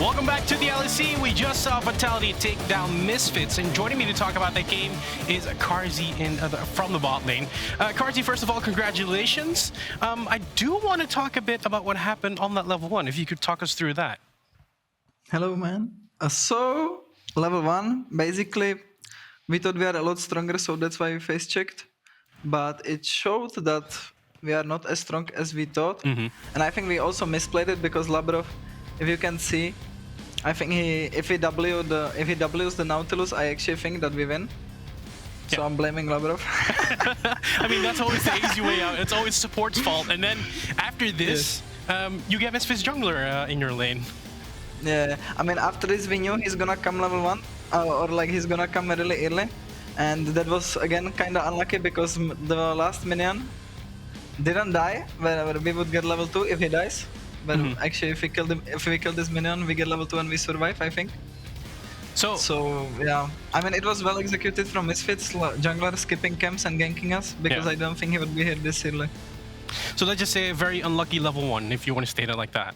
Welcome back to the LEC. We just saw Vitality take down Misfits, and joining me to talk about that game is Carzzy from the bot lane. Carzzy, first of all, congratulations. I do want to talk a bit about what happened on that level 1, if you could talk us through that. Hello, man. So, level 1, basically, we thought we are a lot stronger, so that's why we face checked. But it showed that we are not as strong as we thought. And I think we also misplayed it because Labrov, if you can see, I think if he W's the Nautilus, I actually think that we win. So yeah. I'm blaming Labrov. I mean, that's always the easy way out. It's always support's fault. And then after this, you get Misfits jungler in your lane. Yeah, I mean, after this we knew he's gonna come level 1, or like he's gonna come really early. And that was again kinda unlucky because the last minion didn't die, where we would get level 2 if he dies. But actually, if we kill this minion, we get level 2 and we survive, I think. So yeah, I mean, it was well executed from Misfits, jungler skipping camps and ganking us, because I don't think he would be here this early. So let's just say a very unlucky level 1, if you want to state it like that.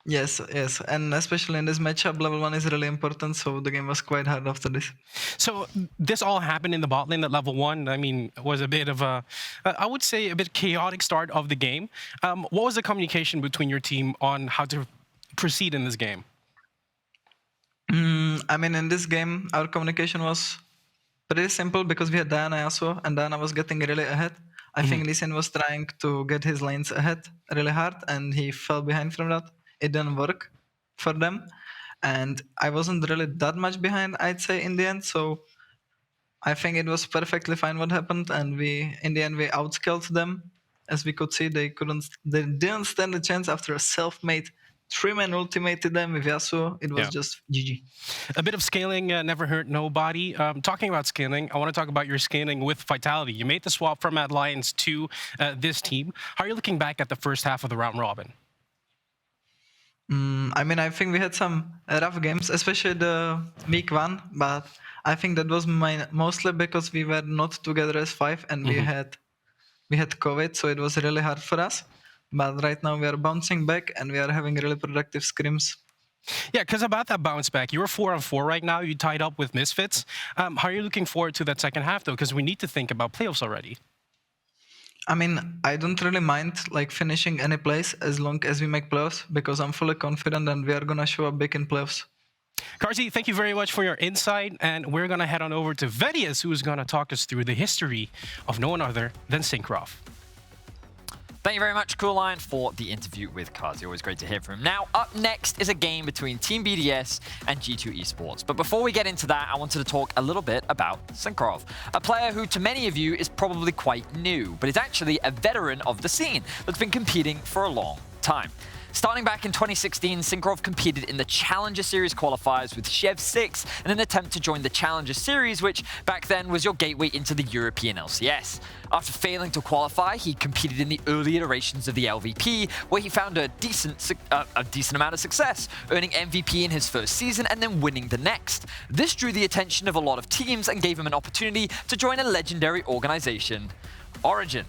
Yes, and especially in this matchup, level 1 is really important, so the game was quite hard after this. So this all happened in the bot lane at level 1. I mean, it was a bit of a, I would say a bit chaotic start of the game. What was the communication between your team on how to proceed in this game? I mean, in this game, our communication was pretty simple because we had Diana also, and Diana was getting really ahead. I think Lee Sin was trying to get his lanes ahead really hard, and he fell behind from that. It didn't work for them, and I wasn't really that much behind, I'd say, in the end. So I think it was perfectly fine what happened, and in the end we outscaled them. As we could see, they didn't stand a chance after a self-made 3-man ultimate to them with Yasuo. It was just GG. A bit of scaling never hurt nobody. Talking about scaling, I want to talk about your scaling with Vitality. You made the swap from Alliance to this team. How are you looking back at the first half of the round robin? I mean, I think we had some rough games, especially the week 1, but I think that was mostly because we were not together as 5 and we had COVID, so it was really hard for us. But right now we are bouncing back and we are having really productive scrims. Yeah, because about that bounce back, you're 4-on-4 right now. You tied up with Misfits. How are you looking forward to that second half, though? Because we need to think about playoffs already. I mean, I don't really mind like finishing any place as long as we make playoffs, because I'm fully confident and we are gonna show up big in playoffs. Carzzy, thank you very much for your insight, and we're gonna head on over to Vedius, who is gonna talk us through the history of no one other than Cinkrof. Thank you very much, Koolein, for the interview with Carzzy. Always great to hear from him. Now, up next is a game between Team BDS and G2 Esports. But before we get into that, I wanted to talk a little bit about Cinkrof, a player who to many of you is probably quite new, but is actually a veteran of the scene that's been competing for a long time. Starting back in 2016, Cinkrof competed in the Challenger Series qualifiers with Chev 6 in an attempt to join the Challenger Series, which back then was your gateway into the European LCS. After failing to qualify, he competed in the early iterations of the LVP, where he found a decent amount of success, earning MVP in his first season and then winning the next. This drew the attention of a lot of teams and gave him an opportunity to join a legendary organization, Origen.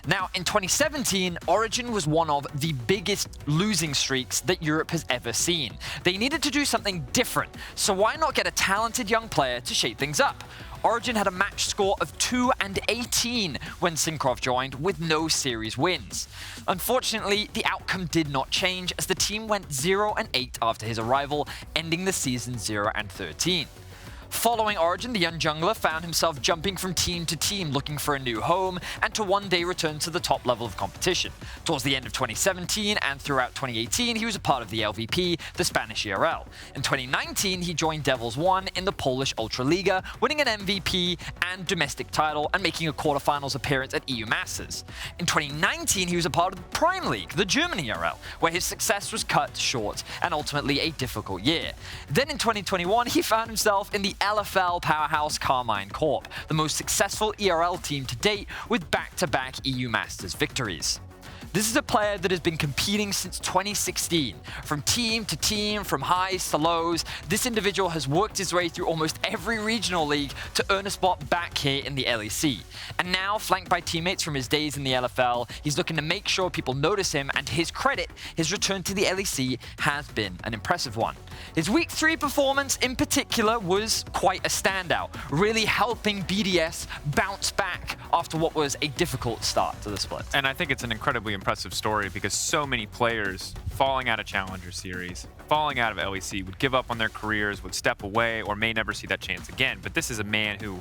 Now, in 2017, Origen was one of the biggest losing streaks that Europe has ever seen. They needed to do something different, so why not get a talented young player to shake things up? Origen had a match score of 2-18 when Cinkrof joined, with no series wins. Unfortunately, the outcome did not change, as the team went 0-8 after his arrival, ending the season 0-13. Following Origen, the young jungler found himself jumping from team to team looking for a new home and to one day return to the top level of competition. Towards the end of 2017 and throughout 2018, he was a part of the LVP, the Spanish ERL. In 2019, he joined Devils 1 in the Polish Ultraliga, winning an MVP and domestic title and making a quarterfinals appearance at EU Masters. In 2019, he was a part of the Prime League, the German ERL, where his success was cut short and ultimately a difficult year. Then in 2021, he found himself in the LFL powerhouse Karmine Corp, the most successful ERL team to date with back-to-back EU Masters victories. This is a player that has been competing since 2016. From team to team, from highs to lows, this individual has worked his way through almost every regional league to earn a spot back here in the LEC. And now, flanked by teammates from his days in the LFL, he's looking to make sure people notice him, and to his credit, his return to the LEC has been an impressive one. His Week 3 performance in particular was quite a standout, really helping BDS bounce back after what was a difficult start to the split. And I think it's an incredibly impressive story because so many players falling out of Challenger Series, falling out of LEC, would give up on their careers, would step away, or may never see that chance again. But this is a man who,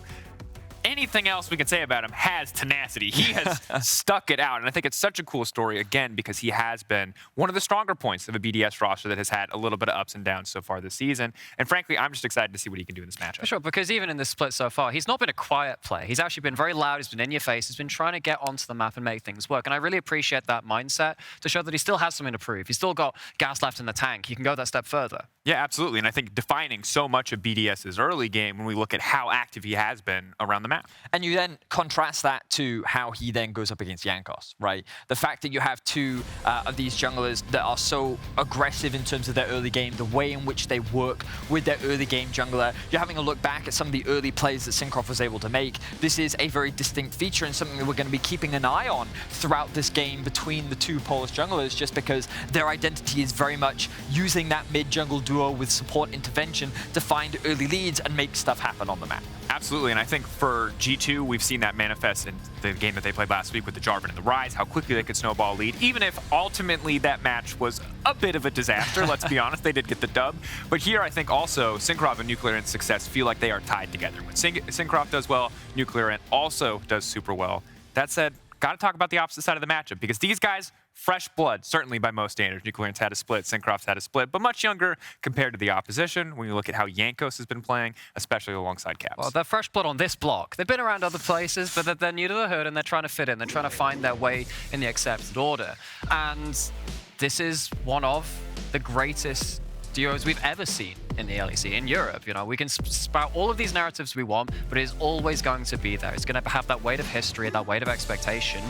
anything else we can say about him, has tenacity. He has stuck it out. And I think it's such a cool story, again, because he has been one of the stronger points of a BDS roster that has had a little bit of ups and downs so far this season. And frankly, I'm just excited to see what he can do in this matchup. For sure, because even in this split so far, he's not been a quiet player. He's actually been very loud. He's been in your face. He's been trying to get onto the map and make things work. And I really appreciate that mindset to show that he still has something to prove. He's still got gas left in the tank. He can go that step further. Yeah, absolutely. And I think defining so much of BDS's early game when we look at how active he has been around the map. And you then contrast that to how he then goes up against Jankos, right? The fact that you have two of these junglers that are so aggressive in terms of their early game, the way in which they work with their early game jungler. You're having a look back at some of the early plays that Cinkrof was able to make. This is a very distinct feature and something that we're going to be keeping an eye on throughout this game between the two Polish junglers, just because their identity is very much using that mid-jungle duo with support intervention to find early leads and make stuff happen on the map. Absolutely, and I think for G2, we've seen that manifest in the game that they played last week with the Jarvan and the Ryze, how quickly they could snowball a lead, even if ultimately that match was a bit of a disaster, let's be honest, they did get the dub. But here I think also Cinkrof and NUCLEARINT's success feel like they are tied together. When Cinkrof does well, NUCLEARINT also does super well. That said, got to talk about the opposite side of the matchup, because these guys, fresh blood, certainly by most standards. NUCLEARINT's had a split, Cinkrof's had a split, but much younger compared to the opposition when you look at how Jankos has been playing, especially alongside Caps. Well, they're fresh blood on this block. They've been around other places, but they're new to the hood and they're trying to fit in. They're trying to find their way in the accepted order. And this is one of the greatest duos we've ever seen in the LEC, in Europe. You know, we can spout all of these narratives we want, but it is always going to be there. It's going to have that weight of history, that weight of expectation.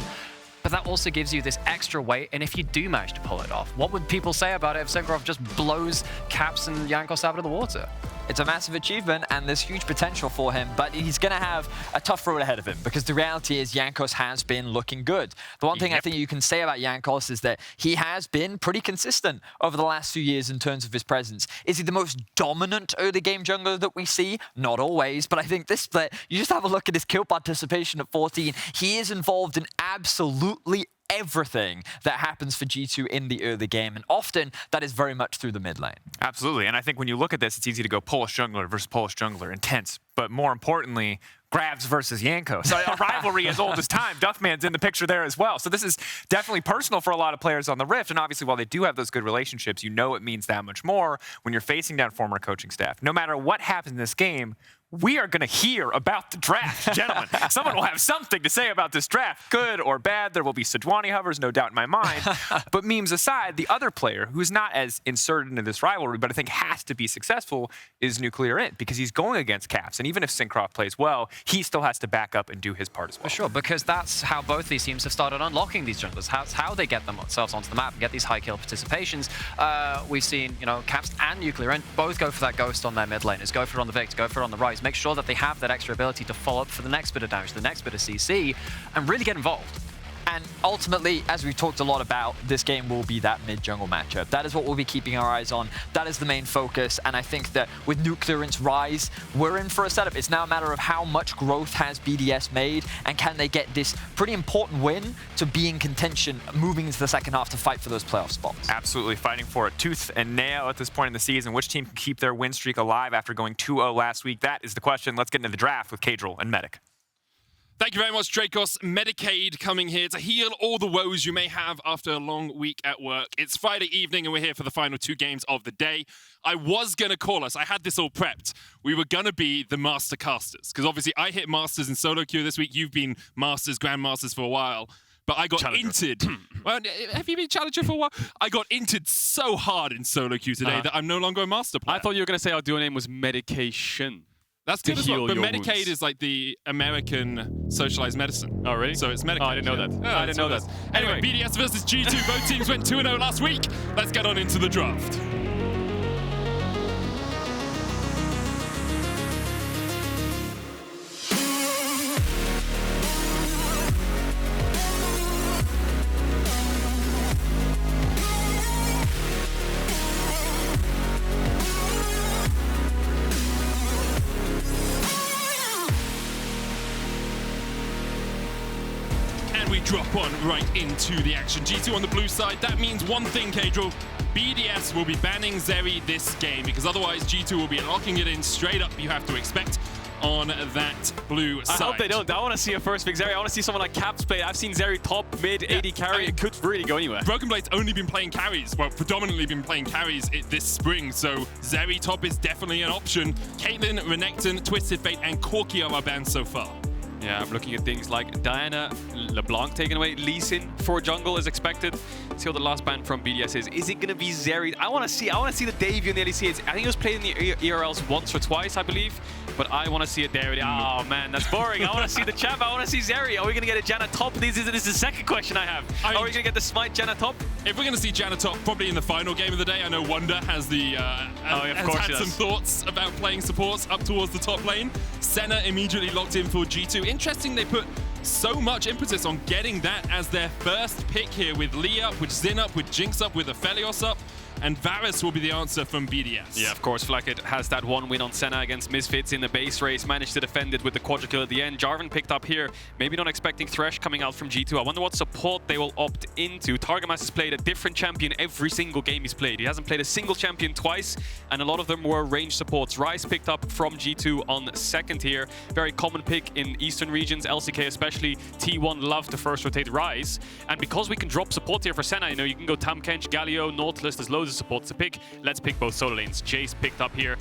But that also gives you this extra weight, and if you do manage to pull it off, what would people say about it if Cinkrof just blows Caps and Jankos out of the water? It's a massive achievement, and there's huge potential for him, but he's going to have a tough road ahead of him, because the reality is Jankos has been looking good. The one thing I think you can say about Jankos is that he has been pretty consistent over the last few years in terms of his presence. Is he the most dominant early game jungler that we see? Not always, but I think this split, you just have a look at his kill participation at 14. He is involved in absolutely everything that happens for G2 in the early game, and often that is very much through the mid lane. Absolutely, and I think when you look at this, it's easy to go Polish jungler versus Polish jungler, intense, but more importantly, Gravs versus Jankos. A rivalry as old as time. Duffman's in the picture there as well. So this is definitely personal for a lot of players on the Rift, and obviously while they do have those good relationships, you know it means that much more when you're facing down former coaching staff. No matter what happens in this game, we are going to hear about the draft, gentlemen. Someone will have something to say about this draft, good or bad. There will be Sejuani hovers, no doubt in my mind. But memes aside, the other player who's not as inserted into this rivalry, but I think has to be successful, is NUCLEARINT, because he's going against Caps. And even if Cinkrof plays well, he still has to back up and do his part as well. For sure, because that's how both these teams have started unlocking these junglers. That's how they get themselves onto the map and get these high kill participations. We've seen, you know, Caps and NUCLEARINT both go for that ghost on their mid laners, go for it on the Victor, go for it on the Ryze. Make sure that they have that extra ability to follow up for the next bit of damage, the next bit of CC, and really get involved. And ultimately, as we've talked a lot about, this game will be that mid-jungle matchup. That is what we'll be keeping our eyes on. That is the main focus. And I think that with NUCLEARINT's Ryze, we're in for a setup. It's now a matter of how much growth has BDS made, and can they get this pretty important win to be in contention moving into the second half to fight for those playoff spots. Absolutely fighting for it tooth and nail at this point in the season. Which team can keep their win streak alive after going 2-0 last week? That is the question. Let's get into the draft with Caedrel and Medic. Thank you very much, Drakos. Medicaid coming here to heal all the woes you may have after a long week at work. It's Friday evening and we're here for the final two games of the day. I was going to call us. I had this all prepped. We were going to be the Master Casters, because obviously I hit Masters in solo queue this week. You've been Masters, Grandmasters for a while. But I got inted. Well, have you been Challenger for a while? I got inted so hard in solo queue today that I'm no longer a Master player. I thought you were going to say our duo name was Medication. That's good as well. heal But your Medicaid wounds. is like the American socialized medicine. Oh, really? So it's Medicaid. Oh, I didn't know that. Yeah, I didn't know that's that. what it is. Anyway, BDS versus G2. Both teams went 2-0 last week. Let's get on into the draft. We drop on right into the action. G2 on the blue side. That means one thing, Caedrel. BDS will be banning Zeri this game because otherwise G2 will be locking it in straight up. You have to expect on that blue side. I hope they don't. I want to see a first pick Zeri. I want to see someone like Caps play. I've seen Zeri top, mid, AD carry. It could really go anywhere. BrokenBlade's only been playing carries. Well, predominantly been playing carries this spring, so Zeri top is definitely an option. Caitlyn, Renekton, Twisted Fate, and Corki are banned so far. Yeah, I'm looking at things like Diana, LeBlanc taken away, Lee Sin for jungle is expected. See what the last ban from BDS is. Is it gonna be Zeri? I wanna see the debut in the LEC. I think it was played in the ERLs once or twice, I believe. But I wanna see it there. Oh man, that's boring. I wanna see the champ. I wanna see Zeri. Are we gonna get a Janna top? This is the second question I have. Are we gonna get the Smite Janna top? If we're gonna see Janna top, probably in the final game of the day. I know Wonder has the has had some thoughts about playing supports up towards the top lane. Senna immediately locked in for G2. Interesting they put so much impetus on getting that as their first pick here with Lee up, with Xin up, with Jinx up, with Aphelios up. And Varus will be the answer from BDS. Yeah, of course, Flakked has that one win on Senna against Misfits in the base race, managed to defend it with the quadra kill at the end. Jarvan picked up here, maybe not expecting Thresh coming out from G2. I wonder what support they will opt into. Targamas has played a different champion every single game he's played. He hasn't played a single champion twice, and a lot of them were ranged supports. Ryze picked up from G2 on second here. Very common pick in Eastern regions, LCK especially. T1 love to first rotate Ryze. And because we can drop support here for Senna, you know, you can go Tahm, Kench, Galio, Nautilus, there's loads of supports to pick. Let's pick both solo lanes. Jayce picked up here.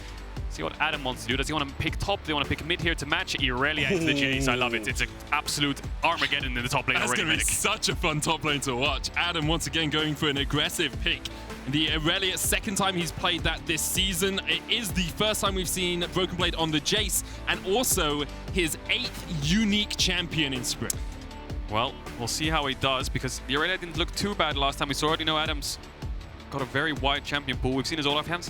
See what Adam wants to do. Does he want to pick top? Do they want to pick mid here to match? Irelia into the Jayce. I love it. It's an absolute Armageddon in the top lane That's already. going to be such a fun top lane to watch. Adam once again going for an aggressive pick. The Irelia, second time he's played that this season. It is the first time we've seen BrokenBlade on the Jayce, and also his 8th unique champion in Spring. Well, we'll see how he does, because the Irelia didn't look too bad last time. We saw already know Adam's got a very wide champion pool. We've seen his Olaf, we have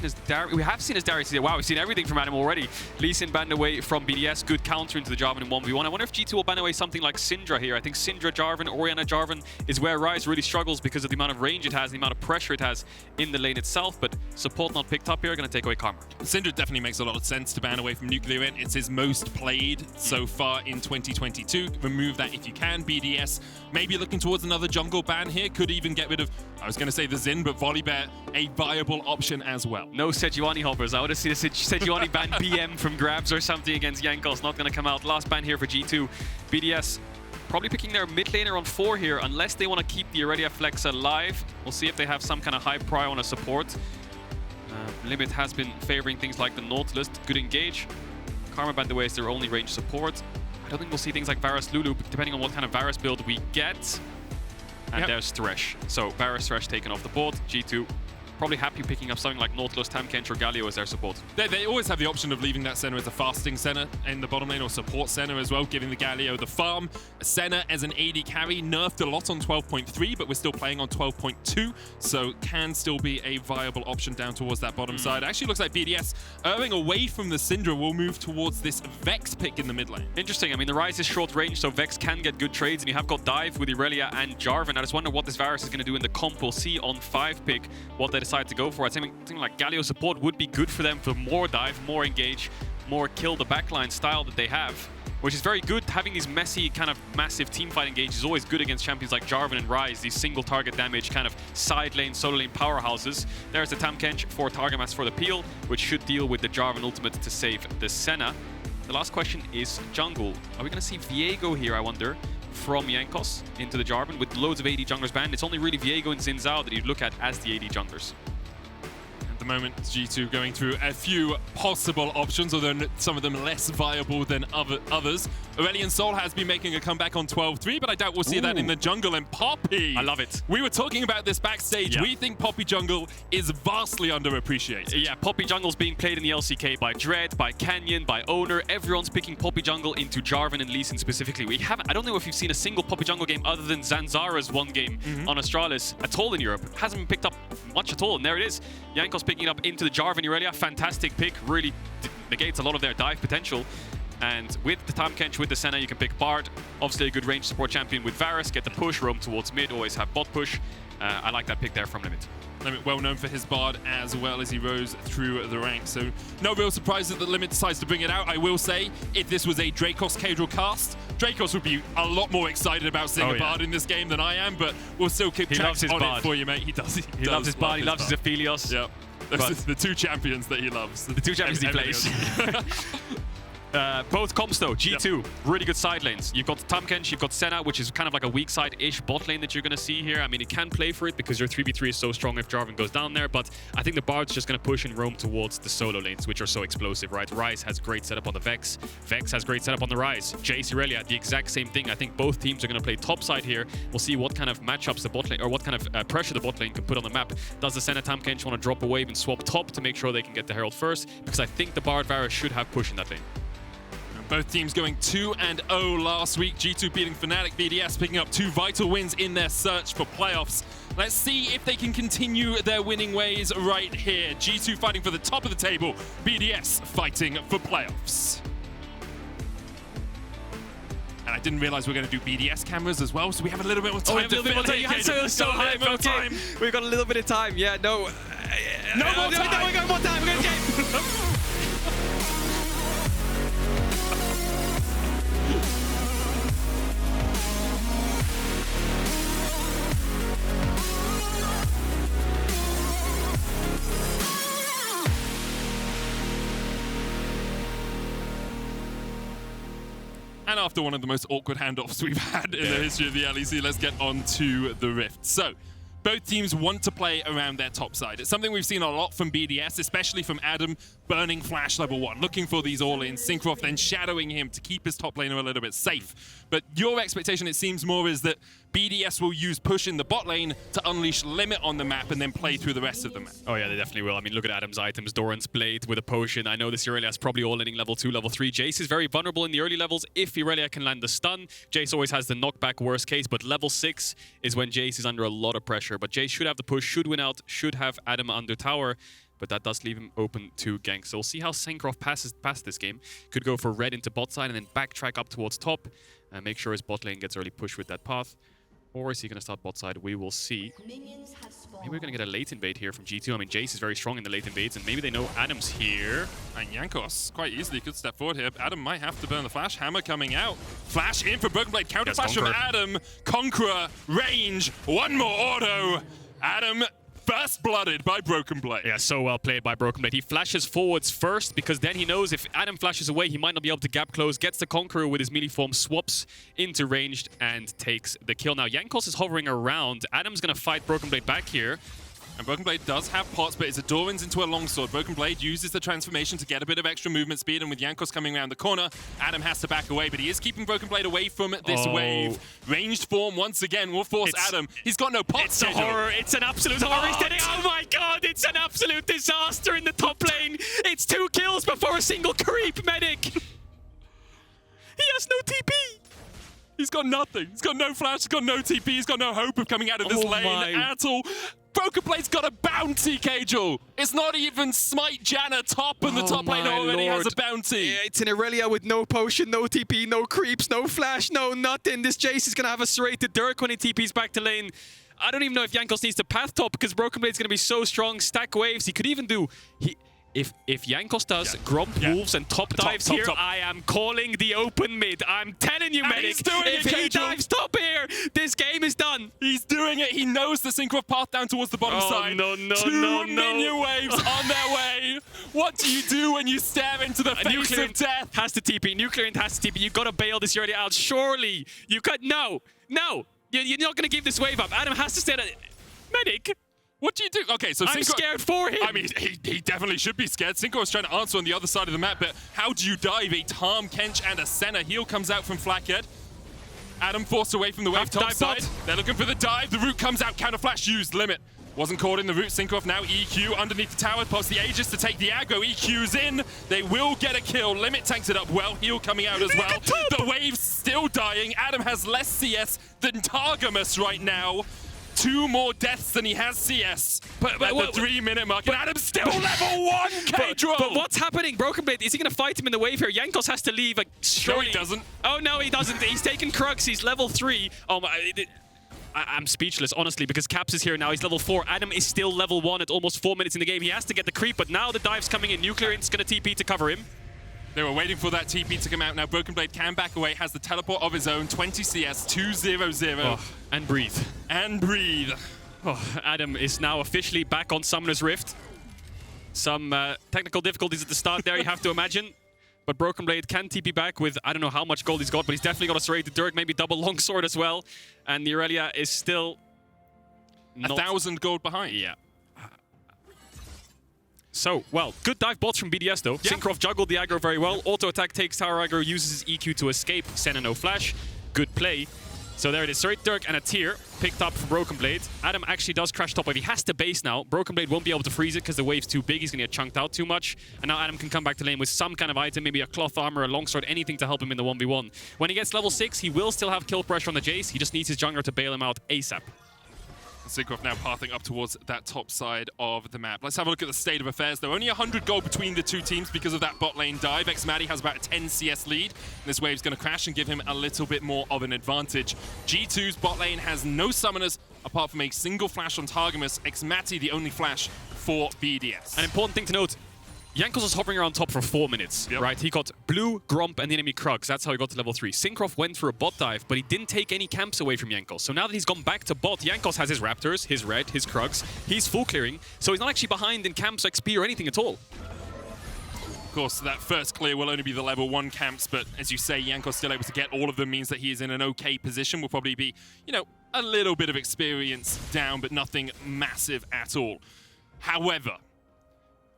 seen his Darius. Wow, we've seen everything from Adam already. Lee Sin banned away from BDS, good counter into the Jarvan in 1v1. I wonder if G2 will ban away something like Syndra here. I think Syndra, Jarvan, Orianna, Jarvan is where Ryze really struggles because of the amount of range it has, the amount of pressure it has in the lane itself, but support not picked up here, going to take away Karma. Syndra definitely makes a lot of sense to ban away from NUCLEARINT. It's his most played so far in 2022. Remove that if you can. BDS maybe looking towards another jungle ban here. Could even get rid of, I was going to say the Xin, but Volibear, a viable option as well. No Sejuani hoppers. I would have seen a Sejuani ban BM from grabs or something against Jankos. Not going to come out. Last ban here for G2. BDS probably picking their mid laner on 4 here, unless they want to keep the Irelia Flex alive. We'll see if they have some kind of high prio on a support. Limit has been favoring things like the Nautilus. Good engage. Karma, by the way, is their only range support. I don't think we'll see things like Varus Lulu, depending on what kind of Varus build we get. And there's Thresh. So Varus, Thresh taken off the board. G2 probably happy picking up something like Nautilus, Tahm, Kench, or Galio as their support. They always have the option of leaving that Senna as a fasting Senna in the bottom lane, or support Senna as well, giving the Galio the farm. Senna as an AD carry, nerfed a lot on 12.3, but we're still playing on 12.2, so can still be a viable option down towards that bottom side. Actually looks like BDS, erring away from the Syndra, will move towards this Vex pick in the mid lane. Interesting. I mean, the Ryze is short range, so Vex can get good trades, and you have got Dive with Irelia and Jarvan. I just wonder what this Varus is going to do in the comp. We'll see on 5 pick what they decide to go for. I think something like Galio support would be good for them for more dive, more engage, more kill the backline style that they have, which is very good. Having these messy, kind of massive teamfight engage is always good against champions like Jarvan and Ryze, these single target damage, kind of side lane, solo lane powerhouses. There's the Tahm Kench for Targamas for the peel, which should deal with the Jarvan ultimate to save the Senna. The last question is jungle. Are we going to see Viego here, I wonder, from Jankos into the Jarvan with loads of AD junglers banned? It's only really Viego and Xin Zhao that you'd look at as the AD junglers. the moment, G2 going through a few possible options, although some of them less viable than others. Aurelion Sol has been making a comeback on 12-3, but I doubt we'll see that in the jungle. And Poppy! I love it. We were talking about this backstage. Yeah. We think Poppy jungle is vastly underappreciated. Yeah, Poppy jungle's being played in the LCK by Dread, by Canyon, by Owner. Everyone's picking Poppy jungle into Jarvan and Lee Sin specifically. I don't know if you've seen a single Poppy jungle game other than Zanzara's one game on Astralis at all in Europe. Hasn't been picked up much at all, and there it is. Jankos picking it up into the Jarvan Irelia. Fantastic pick, really negates a lot of their dive potential. And with the Tahm Kench, with the Senna, you can pick Bard. Obviously a good range support champion with Varus. Get the push, roam towards mid, always have bot push. I like that pick there from Limit. Limit well known for his Bard as well as he rose through the ranks. So no real surprise that the Limit decides to bring it out. I will say, if this was a Drakos Caedrel cast, Drakos would be a lot more excited about seeing a Bard in this game than I am, but we'll still keep tracks on it for you, mate. He does. He loves his Bard, he loves his Aphelios. Yep. Those are the two champions that he loves. The two champions he plays. Both comps though, G2, really good side lanes. You've got Tahm Kench, you've got Senna, which is kind of like a weak side-ish bot lane that you're going to see here. I mean, it can play for it because your 3v3 is so strong if Jarvan goes down there, but I think the Bard's just going to push and roam towards the solo lanes, which are so explosive, right? Ryze has great setup on the Vex. Vex has great setup on the Ryze. Jayce, Irelia, the exact same thing. I think both teams are going to play top side here. We'll see what kind of matchups the bot lane, or what kind of pressure the bot lane can put on the map. Does the Senna Tahm Kench want to drop a wave and swap top to make sure they can get the Herald first? Because I think the Bard Varus should have push in that lane. Both teams going 2-0 last week. G2 beating Fnatic, BDS picking up 2 vital wins in their search for playoffs. Let's see if they can continue their winning ways right here. G2 fighting for the top of the table, BDS fighting for playoffs. And I didn't realize we were going to do BDS cameras as well, so we have a little bit more time to fill it. So high, okay. We've got a little bit of time. Yeah, no. No more time. We got more time. We're going to get. And after one of the most awkward handoffs we've had in the history of the LEC, let's get on to the Rift. So, both teams want to play around their top side. It's something we've seen a lot from BDS, especially from Adam, burning Flash level 1, looking for these all-ins, Cinkrof then shadowing him to keep his top laner a little bit safe. But your expectation, it seems more, is that BDS will use push in the bot lane to unleash Limit on the map and then play through the rest of the map. Oh yeah, they definitely will. I mean, look at Adam's items. Doran's Blade with a potion. I know this Irelia is probably all-inning level 2, level 3. Jayce is very vulnerable in the early levels if Irelia can land the stun. Jayce always has the knockback worst case, but level 6 is when Jayce is under a lot of pressure. But Jayce should have the push, should win out, should have Adam under tower. But that does leave him open to gank. So we'll see how Cinkrof passes past this game. Could go for red into bot side and then backtrack up towards top. And make sure his bot lane gets early push with that path. Or is he going to start bot side? We will see. Maybe we're going to get a late invade here from G2. I mean, Jayce is very strong in the late invades, and maybe they know Adam's here. And Jankos quite easily could step forward here. Adam might have to burn the Flash. Hammer coming out. Flash in for BrokenBlade. Counter flash from Adam. Conqueror. Range. One more auto. Adam first blooded by BrokenBlade. Yeah, so well played by BrokenBlade. He flashes forwards first because then he knows if Adam flashes away, he might not be able to gap close. Gets the Conqueror with his melee form, swaps into ranged and takes the kill. Now, Jankos is hovering around. Adam's going to fight BrokenBlade back here. And BrokenBlade does have pots, but it's a Doran's into a longsword. BrokenBlade uses the transformation to get a bit of extra movement speed, and with Jankos coming around the corner, Adam has to back away, but he is keeping BrokenBlade away from this wave. Ranged form once again will force Adam. He's got no pots. It's a horror. It's an absolute horror. He's getting, oh my god, it's an absolute disaster in the top lane. It's 2 kills before a single creep medic. He has no TP. He's got nothing. He's got no flash. He's got no TP. He's got no hope of coming out of this lane at all. BrokenBlade's got a bounty, Caedrel. It's not even Smite Janna top, and the top lane already has a bounty. Yeah, it's an Irelia with no potion, no TP, no creeps, no flash, no nothing. This Jayce is going to have a serrated Dirk when he TPs back to lane. I don't even know if Jankos needs to path top because BrokenBlade's going to be so strong. Stack waves. He could even do... If Jankos does Gromp Wolves and top dives here, I am calling the open mid. I'm telling you, medic, if he dives top here, this game is done. He's doing it. He knows the Syncrof path down towards the bottom side. Two minion waves on their way. What do you do when you stare into the face of death? Has to TP. NUCLEARINT has to TP. You got to bail this already out. Surely you could. No. You're not going to give this wave up. Adam has to stay there. Medic. What do you do? Okay, so I'm Syncro, scared for him. I mean, he definitely should be scared. Syncro was trying to answer on the other side of the map, but how do you dive? A Tahm, Kench, and a Senna. Heal comes out from Flakked. Adam forced away from the wave top side. They're looking for the dive. The root comes out. Counter flash used. Limit. Wasn't caught in the root. Syncrof now EQ underneath the tower. Pops the Aegis to take the aggro. EQ's in. They will get a kill. Limit tanks it up well. Heal coming out as well. The wave's still dying. Adam has less CS than Targamas right now. 2 more deaths than he has CS at the 3-minute mark. And Adam's still level 1, Caedrel! But what's happening? BrokenBlade, is he going to fight him in the wave here? Jankos has to leave. No, he doesn't. Oh, no, he doesn't. He's taken Crux. He's level 3. Oh, my... I'm speechless, honestly, because Caps is here now. He's level 4. Adam is still level 1 at almost 4 minutes in the game. He has to get the creep, but now the dive's coming in. NUCLEARINT's going to TP to cover him. They were waiting for that TP to come out. Now BrokenBlade can back away, has the teleport of his own. 20 CS, 2-0-0. Oh, and breathe. And breathe. Oh, Adam is now officially back on Summoner's Rift. Some technical difficulties at the start there, you have to imagine. But BrokenBlade can TP back with, I don't know how much gold he's got, but he's definitely got a serrated Dirk, maybe double longsword as well. And the Irelia is still... 1,000 gold behind. Yeah. So, well, good dive bots from BDS though. Yeah. Cinkrof juggled the aggro very well. Auto attack takes tower aggro, uses his EQ to escape. Senna no flash. Good play. So there it is. Straight Dirk and a tier picked up from BrokenBlade. Adam actually does crash top wave. He has to base now. BrokenBlade won't be able to freeze it because the wave's too big. He's going to get chunked out too much. And now Adam can come back to lane with some kind of item, maybe a cloth armor, a longsword, anything to help him in the 1v1. When he gets level 6, he will still have kill pressure on the Jayce. He just needs his jungler to bail him out ASAP. Syncrof now pathing up towards that top side of the map. Let's have a look at the state of affairs, though. Only 100 gold between the two teams because of that bot lane dive. xMatty has about a 10 CS lead. This wave's going to crash and give him a little bit more of an advantage. G2's bot lane has no summoners apart from a single flash on Targamas. xMatty the only flash for BDS. An important thing to note, Jankos was hovering around top for 4 minutes, right? He got blue, Gromp, and the enemy Krugs. That's how he got to level 3. Syncrof went for a bot dive, but he didn't take any camps away from Jankos. So now that he's gone back to bot, Jankos has his Raptors, his Red, his Krugs. He's full clearing, so he's not actually behind in camps, XP, or anything at all. Of course, that first clear will only be the level 1 camps, but as you say, Jankos still able to get all of them means that he is in an okay position. Will probably be, you know, a little bit of experience down, but nothing massive at all. However,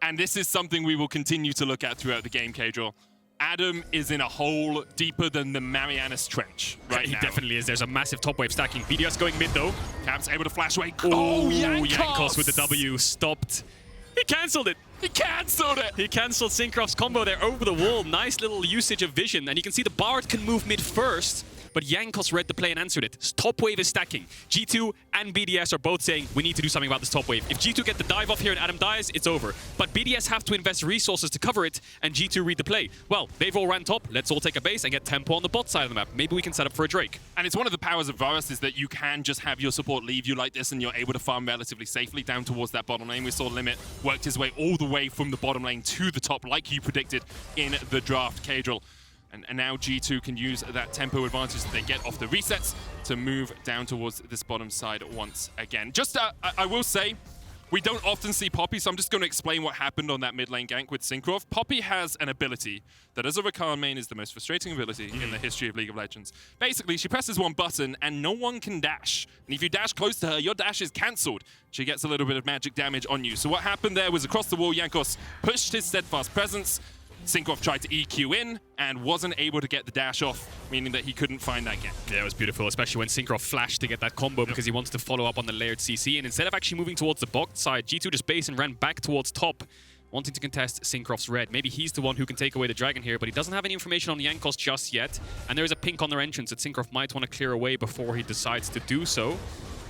and this is something we will continue to look at throughout the game, Caedrel, Adam is in a hole deeper than the Marianas Trench right now. He definitely is. There's a massive top wave stacking. BDS going mid though. Caps able to flash away. Oh, Jankos! Jankos with the W stopped. He cancelled it. He cancelled it! He cancelled Synkrof's combo there over the wall. Nice little usage of vision. And you can see the Bard can move mid first, but Jankos read the play and answered it. Top wave is stacking. G2 and BDS are both saying, we need to do something about this top wave. If G2 get the dive off here and Adam dies, it's over. But BDS have to invest resources to cover it, and G2 read the play. Well, they've all ran top. Let's all take a base and get tempo on the bot side of the map. Maybe we can set up for a Drake. And it's one of the powers of Varus is that you can just have your support leave you like this and you're able to farm relatively safely down towards that bottom lane. We saw Limit worked his way all the way from the bottom lane to the top like you predicted in the draft, Caedrel. And now G2 can use that tempo advantage that they get off the resets to move down towards this bottom side once again. Just, I will say, we don't often see Poppy, so I'm just going to explain what happened on that mid lane gank with Cinkrof. Poppy has an ability that, as a Rakan main, is the most frustrating ability in the history of League of Legends. Basically, she presses one button and no one can dash. And if you dash close to her, your dash is cancelled. She gets a little bit of magic damage on you. So what happened there was across the wall, Jankos pushed his steadfast presence. Syncrof tried to EQ in and wasn't able to get the dash off, meaning that he couldn't find that gap. Yeah, it was beautiful, especially when Syncrof flashed to get that combo because he wanted to follow up on the layered CC. And instead of actually moving towards the bot side, G2 just based and ran back towards top, wanting to contest Synkrof's red. Maybe he's the one who can take away the dragon here, but he doesn't have any information on the Jankos just yet. And there is a pink on their entrance that Syncrof might want to clear away before he decides to do so.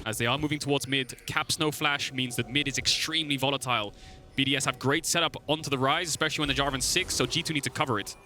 As they are moving towards mid, Caps no flash means that mid is extremely volatile. BDS have great setup onto the Ryze, especially when the Jarvan's 6, so G2 need to cover it.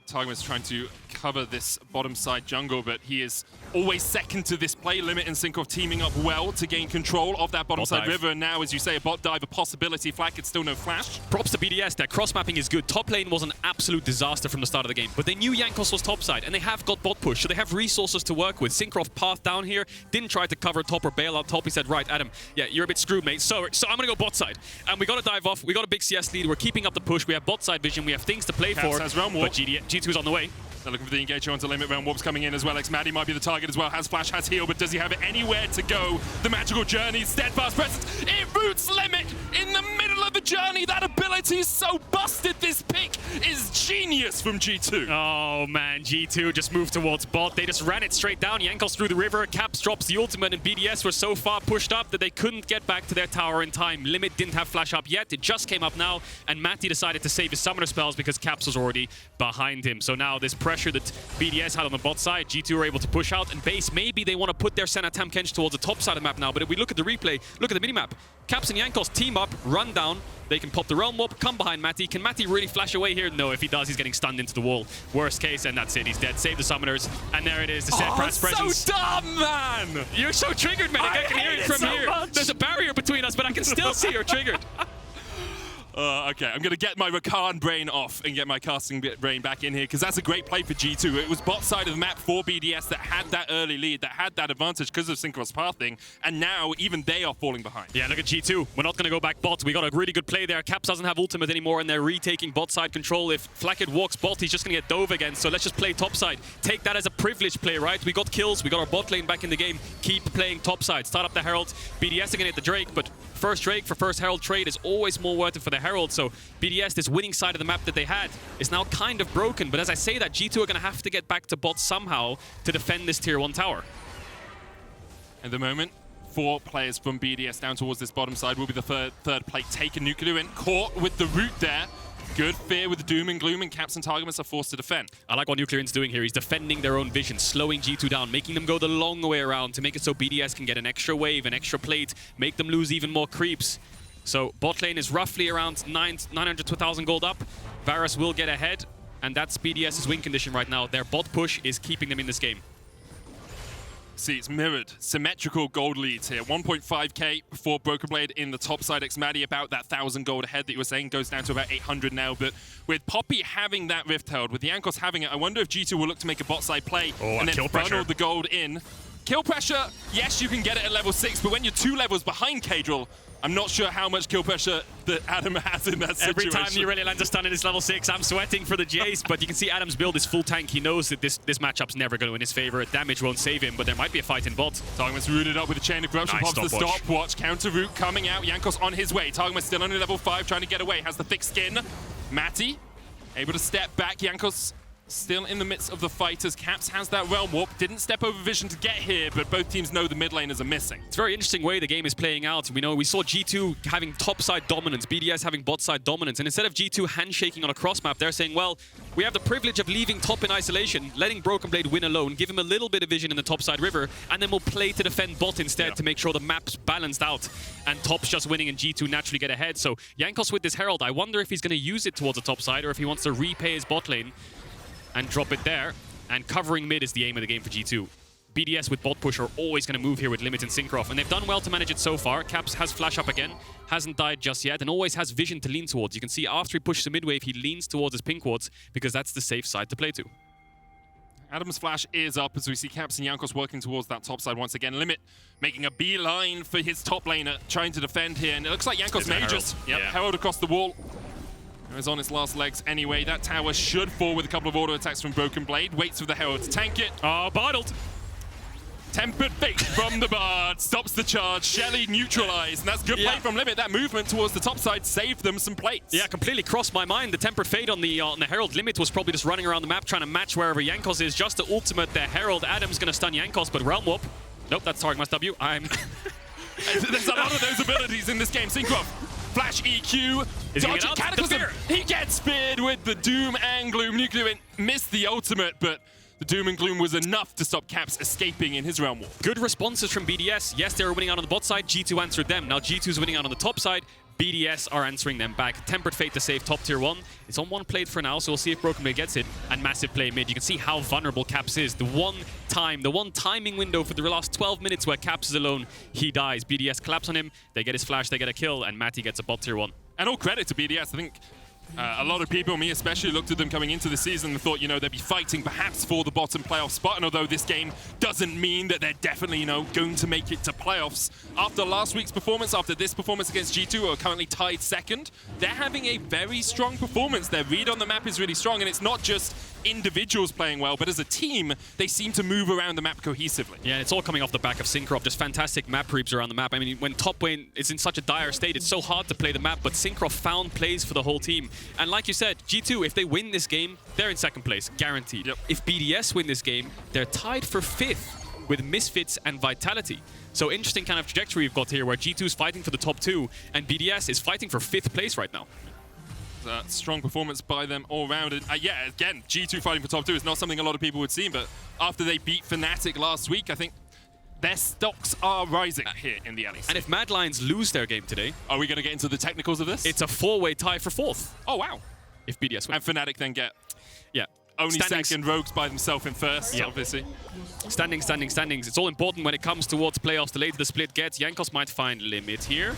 Targamas trying to cover this bottom side jungle, but he is always second to this play. Limit and Syncrof teaming up well to gain control of that bottom side river. And now, as you say, a bot dive, a possibility. Flakked still no flash. Props to BDS, their cross-mapping is good. Top lane was an absolute disaster from the start of the game, but they knew Jankos was top side, and they have got bot push, so they have resources to work with. Syncrof path down here, didn't try to cover top or bail out top. He said, right, Adam, yeah, you're a bit screwed, mate. So I'm going to go bot side. And we got to dive off. We got a big CS lead. We're keeping up the push. We have bot side vision. We have things to play for. Has realm but G2's on the way. They're looking for the engagement onto limit. Realm Warp's coming in as well. xMatty might be the target as well. Has flash, has heal, but does he have anywhere to go? The magical journey, steadfast presence. It roots limit in the middle of the journey. That ability is so busted. This pick is genius from G2. Oh man, G2 just moved towards bot. They just ran it straight down. Jankos through the river. Caps drops the ultimate, and BDS were so far pushed up that they couldn't get back to their tower in time. Limit didn't have flash up yet. It just came up now, and Matty decided to save his summoner spells because Caps was already behind him. So now this pressure that BDS had on the bot side, G2 were able to push out, and base, maybe they want to put their Senna, Tahm, Kench towards the top side of the map now. But if we look at the replay, look at the minimap. Caps and Jankos team up, run down. They can pop the Realm Warp, come behind Matty. Can Matty really flash away here? No, if he does, he's getting stunned into the wall. Worst case, and that's it. He's dead. Save the summoners, and there it is. The steadfast presence. So dumb, man! You're so triggered, Medic. I can hear it from here. There's a barrier between us, but I can still see you're triggered. Okay, I'm going to get my Rakan brain off and get my casting brain back in here, because that's a great play for G2. It was bot side of the map for BDS that had that early lead, that had that advantage because of Synchro's pathing, and now even they are falling behind. Yeah, look at G2. We're not going to go back bot. We got a really good play there. Caps doesn't have ultimate anymore, and they're retaking bot side control. If Flakked walks bot, he's just going to get dove again, so let's just play top side. Take that as a privilege play, right? We got kills, we got our bot lane back in the game. Keep playing top side. Start up the Herald. BDS are going to hit the Drake, but first Drake for first Herald trade is always more worth it for the Herald, so BDS, this winning side of the map that they had, is now kind of broken. But as I say that, G2 are going to have to get back to bot somehow to defend this tier 1 tower. At the moment, 4 players from BDS down towards this bottom side will be the third plate taken. NUCLEARINT caught with the root there. Good fear with the doom and gloom, and Caps and Targamas are forced to defend. I like what NUCLEARINT's doing here. He's defending their own vision, slowing G2 down, making them go the long way around to make it so BDS can get an extra wave, an extra plate, make them lose even more creeps. So bot lane is roughly around 900 to 1,000 gold up. Varus will get ahead, and that's BDS's win condition right now. Their bot push is keeping them in this game. See, it's mirrored. Symmetrical gold leads here. 1.5k for BrokenBlade in the top side. xMatty about that 1,000 gold ahead that you were saying, goes down to about 800 now. But with Poppy having that Rift Herald, with the Jankos having it, I wonder if G2 will look to make a bot side play and then funnel the gold in. Kill pressure, yes, you can get it at level 6, but when you're 2 levels behind Caedrel, I'm not sure how much kill pressure that Adam has in that situation. Every time Irelia lands a stun in his level 6, I'm sweating for the Jayce, but you can see Adam's build is full tank. He knows that this matchup's never going to in his favor. Damage won't save him, but there might be a fight in bot. Targamas rooted up with a chain of corruption, Nice pops the stopwatch, counter root coming out. Jankos on his way. Targamas still only level 5, trying to get away. Has the thick skin. Matty able to step back. Jankos still in the midst of the fight as Caps has that Realm Warp. Didn't step over vision to get here, but both teams know the mid laners are missing. It's a very interesting way the game is playing out. We saw G2 having top side dominance, BDS having bot side dominance, and instead of G2 handshaking on a cross map, they're saying, well, we have the privilege of leaving top in isolation, letting BrokenBlade win alone, give him a little bit of vision in the top side river, and then we'll play to defend bot instead to make sure the map's balanced out, and top's just winning and G2 naturally get ahead. So Jankos with this Herald, I wonder if he's going to use it towards the top side or if he wants to repay his bot lane and drop it there. And covering mid is the aim of the game for G2. BDS with bot push are always going to move here with Limit and Cinkrof, and they've done well to manage it so far. Caps has flash up again, hasn't died just yet, and always has vision to lean towards. You can see after he pushes the mid wave, he leans towards his pink wards because that's the safe side to play to. Adam's flash is up as we see Caps and Jankos working towards that top side once again. Limit making a beeline for his top laner, trying to defend here, and it looks like Jankos may just Herald across the wall. Is on its last legs anyway. That tower should fall with a couple of auto attacks from BrokenBlade. Waits for the Herald to tank it. Oh, bottled. Tempered Fate from the Bard. Stops the charge. Shelly neutralized. And that's good play from Limit. That movement towards the top side saved them some plates. Yeah, completely crossed my mind. The Tempered Fate on the Herald. Limit was probably just running around the map trying to match wherever Jankos is. Just to ultimate the Herald. Adam's going to stun Jankos, but Realm Warp. Nope, that's Targamas W. There's a lot of those abilities in this game. Syncrof. Flash EQ. He gets speared with the Doom and Gloom. NUCLEARINT missed the ultimate, but the Doom and Gloom was enough to stop Caps escaping in his Realm Warp. Good responses from BDS. Yes, they were winning out on the bot side. G2 answered them. Now G2's winning out on the top side. BDS are answering them back. Tempered Fate to save top tier 1. It's on one plate for now, so we'll see if BrokenBlade gets it. And massive play mid. You can see how vulnerable Caps is. The one timing window for the last 12 minutes where Caps is alone, he dies. BDS collapse on him, they get his flash, they get a kill, and Matty gets a bot tier 1. And all credit to BDS. I think a lot of people, me especially, looked at them coming into the season and thought, they'd be fighting perhaps for the bottom playoff spot. And although this game doesn't mean that they're definitely, going to make it to playoffs, after last week's performance, after this performance against G2, who are currently tied second, they're having a very strong performance. Their read on the map is really strong, and it's not just individuals playing well, but as a team, they seem to move around the map cohesively. Yeah, it's all coming off the back of Cinkrof. Just fantastic map reads around the map. I mean, when top lane is in such a dire state, it's so hard to play the map, but Cinkrof found plays for the whole team. And like you said, G2, if they win this game, they're in second place, guaranteed. Yep. If BDS win this game, they're tied for 5th with Misfits and Vitality. So interesting kind of trajectory we've got here, where G2 is fighting for the top 2, and BDS is fighting for 5th place right now. Strong performance by them all round. And yeah, again, G2 fighting for top 2 is not something a lot of people would see, but after they beat Fnatic last week, I think their stocks are rising here in the LEC. And if Mad Lions lose their game today... Are we going to get into the technicals of this? It's a 4-way tie for 4th. Oh, wow. If BDS wins. And Fnatic then get... Yeah. Only second, Rogues by themselves in first, obviously. Standings. It's all important when it comes towards playoffs. The later the split gets, Jankos might find Limit here.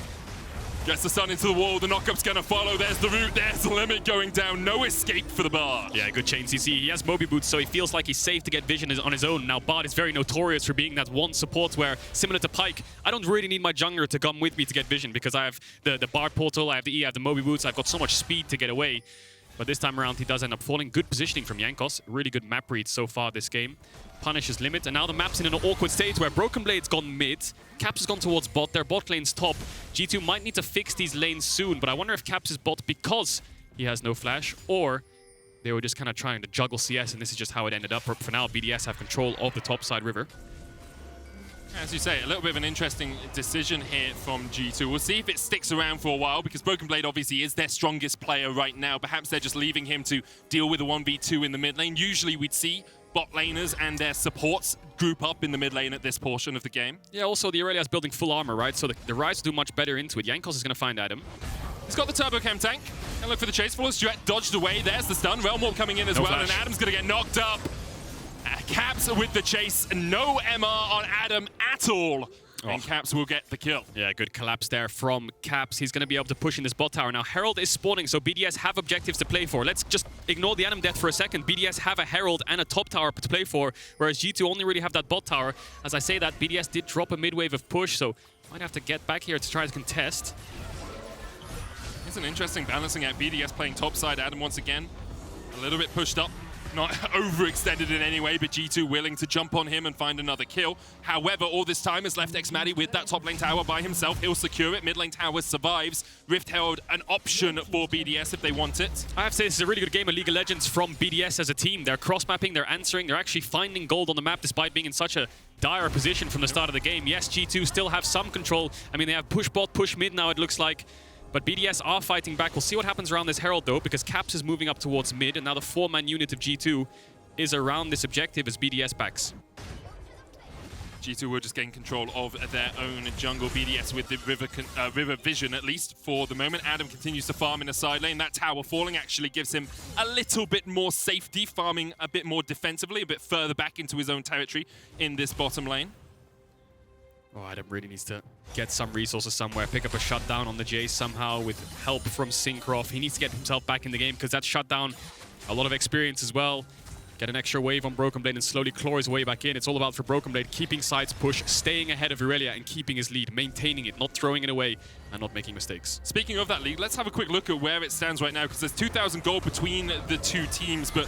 Gets the stun into the wall, the knockup's gonna follow, there's the root, there's the Limit going down, no escape for the Bard. Yeah, good chain CC. He has Moby Boots, so he feels like he's safe to get vision on his own. Now, Bard is very notorious for being that one support where, similar to Pyke, I don't really need my jungler to come with me to get vision, because I have the Bard portal, I have the E, I have the Moby Boots, I've got so much speed to get away. But this time around, he does end up falling. Good positioning from Jankos. Really good map read so far this game. Punishes Limit, and now the map's in an awkward state where BrokenBlade's gone mid, Caps has gone towards bot, their bot lane's top. G2 might need to fix these lanes soon, but I wonder if Caps is bot because he has no flash, or they were just kind of trying to juggle CS, and this is just how it ended up. For now, BDS have control of the topside river. As you say, a little bit of an interesting decision here from G2. We'll see if it sticks around for a while, because BrokenBlade obviously is their strongest player right now. Perhaps they're just leaving him to deal with a 1v2 in the mid lane. Usually we'd see bot laners and their supports group up in the mid lane at this portion of the game. Yeah, also the Irelia is building full armor, right? So the Ryze will do much better into it. Jankos is going to find Adam. He's got the turbo cam tank. And look for the chase. Flawless Duet dodged away. There's the stun. Realm Warp coming in as well, and Adam's going to get knocked up. Caps with the chase. No MR on Adam at all. And Caps will get the kill. Yeah, good collapse there from Caps. He's going to be able to push in this bot tower. Now, Herald is spawning, so BDS have objectives to play for. Let's just ignore the Adam death for a second. BDS have a Herald and a top tower to play for, whereas G2 only really have that bot tower. As I say that, BDS did drop a mid-wave of push, so might have to get back here to try to contest. It's an interesting balancing act. BDS playing topside. Adam once again a little bit pushed up. Not overextended in any way, but G2 willing to jump on him and find another kill. However, all this time has left xMatty with that top lane tower by himself. He'll secure it. Mid lane tower survives. Rift Herald an option for BDS if they want it. I have to say, this is a really good game of League of Legends from BDS as a team. They're cross-mapping, they're answering, they're actually finding gold on the map despite being in such a dire position from the start of the game. Yes, G2 still have some control. I mean, they have push bot, push mid now, it looks like. But BDS are fighting back. We'll see what happens around this Herald, though, because Caps is moving up towards mid, and now the 4-man unit of G2 is around this objective as BDS backs. G2 will just gain control of their own jungle. BDS with the river vision, at least for the moment. Adam continues to farm in the side lane. That tower falling actually gives him a little bit more safety, farming a bit more defensively, a bit further back into his own territory in this bottom lane. Oh, Adam really needs to get some resources somewhere, pick up a shutdown on the Jayce somehow with help from Cinkrof. He needs to get himself back in the game because that shutdown, a lot of experience as well. Get an extra wave on BrokenBlade and slowly claw his way back in. It's all about for BrokenBlade keeping sides push, staying ahead of Irelia and keeping his lead, maintaining it, not throwing it away and not making mistakes. Speaking of that league, let's have a quick look at where it stands right now, because there's 2,000 gold between the two teams, but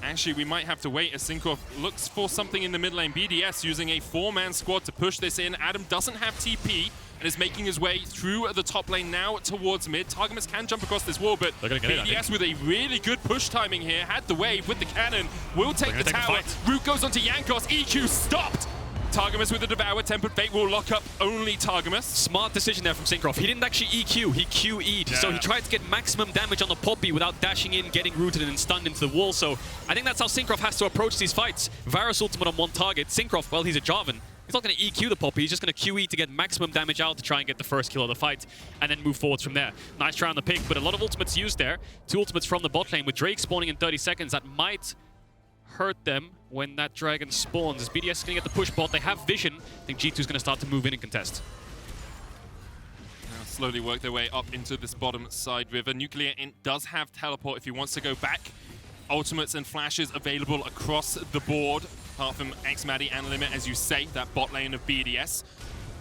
actually, we might have to wait as Cinkrof looks for something in the mid lane. BDS using a 4-man squad to push this in. Adam doesn't have TP and is making his way through the top lane now towards mid. Targamas can jump across this wall, but BDS with a really good push timing here. Had the wave with the cannon. Will take the tower. Root goes onto Jankos. EQ stopped. Targamas with the Devour. Tempered Fate will lock up only Targamas. Smart decision there from Cinkrof. He didn't actually EQ, he QE'd. Yeah. So he tried to get maximum damage on the Poppy without dashing in, getting rooted and stunned into the wall. So I think that's how Cinkrof has to approach these fights. Varus ultimate on one target. Cinkrof, well, he's a Jarvan. He's not going to EQ the Poppy, he's just going to QE to get maximum damage out to try and get the first kill of the fight and then move forwards from there. Nice try on the pick, but a lot of ultimates used there. 2 ultimates from the bot lane with Drake spawning in 30 seconds. That might hurt them when that dragon spawns. As BDS is going to get the push bot, they have vision. I think G2 is going to start to move in and contest. Now slowly work their way up into this bottom side river. NUCLEARINT does have teleport if he wants to go back. Ultimates and flashes available across the board, apart from xMatty and Limit, as you say, that bot lane of BDS.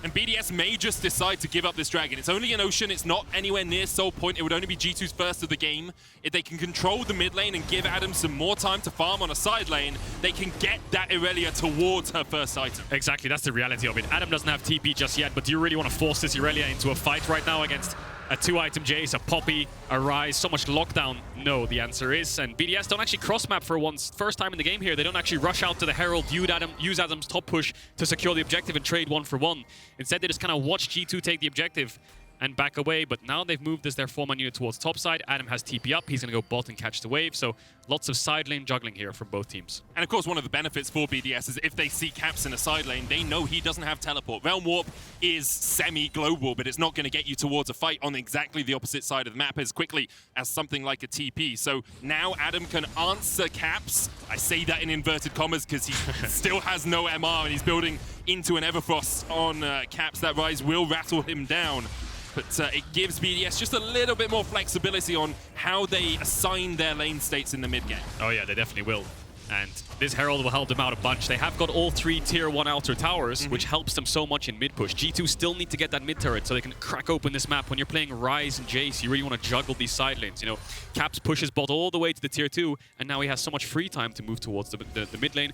And BDS may just decide to give up this dragon. It's only an ocean, it's not anywhere near soul point. It would only be G2's first of the game. If they can control the mid lane and give Adam some more time to farm on a side lane, they can get that Irelia towards her first item. Exactly, that's the reality of it. Adam doesn't have TP just yet, but do you really want to force this Irelia into a fight right now against a 2-item Jayce, a Poppy, a Ryze, so much lockdown? No, the answer is. And BDS don't actually cross-map for once. First time in the game here, they don't actually rush out to the Herald, use Adam's top push to secure the objective and trade 1-for-1. Instead, they just kind of watch G2 take the objective and back away, but now they've moved as their 4-man unit towards top side. Adam has TP up, he's going to go bot and catch the wave, so lots of side lane juggling here from both teams. And of course, one of the benefits for BDS is if they see Caps in a side lane, they know he doesn't have teleport. Realm Warp is semi-global, but it's not going to get you towards a fight on exactly the opposite side of the map as quickly as something like a TP. So now Adam can answer Caps. I say that in inverted commas because he still has no MR and he's building into an Everfrost on Caps. That Ryze will rattle him down. But it gives BDS just a little bit more flexibility on how they assign their lane states in the mid game. Oh yeah, they definitely will. And this Herald will help them out a bunch. They have got all 3 tier 1 outer towers, which helps them so much in mid push. G2 still need to get that mid turret so they can crack open this map. When you're playing Ryze and Jayce, you really want to juggle these side lanes. You know, Caps pushes bot all the way to the tier 2, and now he has so much free time to move towards the mid lane.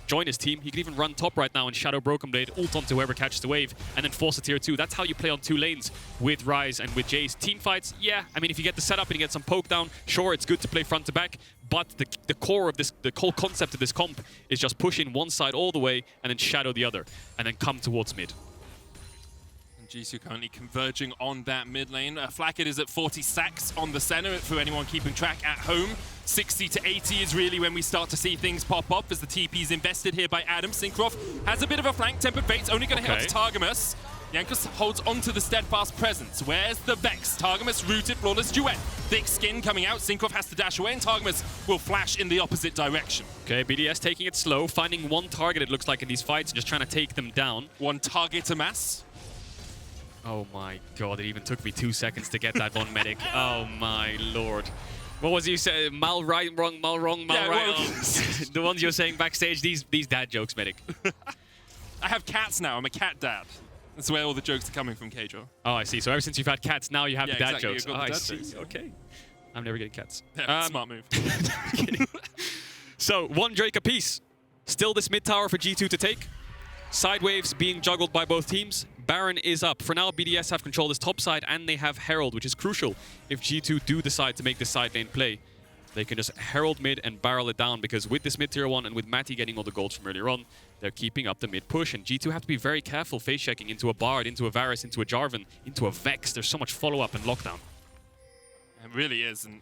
Join his team. He can even run top right now and shadow BrokenBlade, ult onto whoever catches the wave, and then force a tier 2. That's how you play on 2 lanes with Ryze and with Jayce. Team fights, yeah, I mean, if you get the setup and you get some poke down, sure, it's good to play front to back, but the core of this, the whole concept of this comp is just push in one side all the way and then shadow the other, and then come towards mid. G2 currently converging on that mid lane. Flakked is at 40 sacks on the Senna for anyone keeping track at home. 60 to 80 is really when we start to see things pop up as the TP is invested here by Adam. Cinkrof has a bit of a flank. Tempered Fate's only going to hit up to Targamas. Jankos holds onto the steadfast presence. Where's the Vex? Targamas rooted, flawless duet. Thick skin coming out. Cinkrof has to dash away and Targamas will flash in the opposite direction. Okay, BDS taking it slow, finding one target it looks like in these fights, just trying to take them down. One target to mass. Oh my god, it even took me 2 seconds to get that one medic. Oh my lord. What was you saying? Mal right, wrong, mal wrong, mal right. Oh. The ones you were saying backstage, these dad jokes, medic. I have cats now, I'm a cat dad. That's where all the jokes are coming from, Caedrel. Oh, I see. So ever since you've had cats, now you have the dad exactly. jokes. Oh, I dad see. jokes. Okay. I'm never getting cats. Yeah, smart move. So, 1 Drake apiece. Still this mid tower for G2 to take. Side waves being juggled by both teams. Baron is up. For now, BDS have control this top side, and they have Herald, which is crucial if G2 do decide to make this side lane play. They can just Herald mid and barrel it down, because with this mid tier 1 and with Matty getting all the golds from earlier on, they're keeping up the mid push, and G2 have to be very careful face checking into a Bard, into a Varus, into a Jarvan, into a Vex. There's so much follow-up and lockdown. It really is, and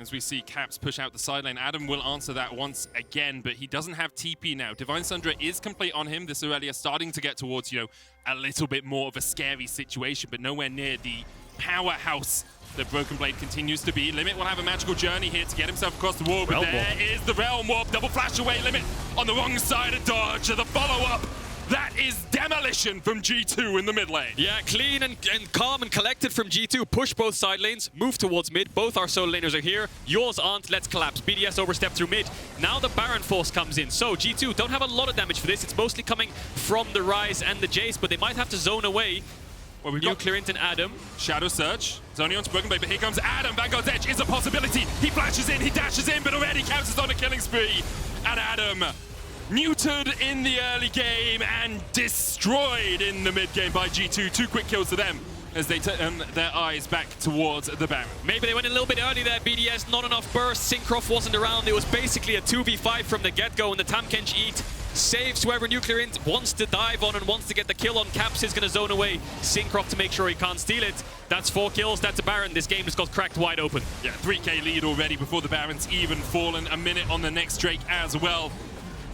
as we see Caps push out the side lane, Adam will answer that once again, but he doesn't have TP now. Divine Sundra is complete on him. This Irelia starting to get towards, you know, a little bit more of a scary situation, but nowhere near the powerhouse that BrokenBlade continues to be. Limit will have a magical journey here to get himself across the wall, but there is the Realm Warp. Double flash away, Limit on the wrong side of dodge. The follow-up. That is demolition from G2 in the mid lane. Yeah, clean and calm and collected from G2. Push both side lanes, move towards mid. Both our solo laners are here. Yours aren't. Let's collapse. BDS overstep through mid. Now the Baron force comes in. So G2 don't have a lot of damage for this. It's mostly coming from the Ryze and the Jayce, but they might have to zone away. Well, we've got NUCLEARINT and Adam. Shadow Surge. It's only on to BrokenBlade, but here comes Adam. Vanguard's Edge is a possibility. He flashes in, he dashes in, but already Caps is on a killing spree. And Adam neutered in the early game and destroyed in the mid game by G2. 2 quick kills to them as they turn their eyes back towards the Baron. Maybe they went a little bit early there, BDS. Not enough burst. Cinkrof wasn't around. It was basically a 2v5 from the get-go, and the Tahm Kench eat saves whoever NUCLEARINT wants to dive on and wants to get the kill on. Caps is going to zone away Cinkrof to make sure he can't steal it. That's 4 kills. That's a Baron. This game just got cracked wide open. Yeah, 3k lead already before the Baron's even fallen. A minute on the next Drake as well.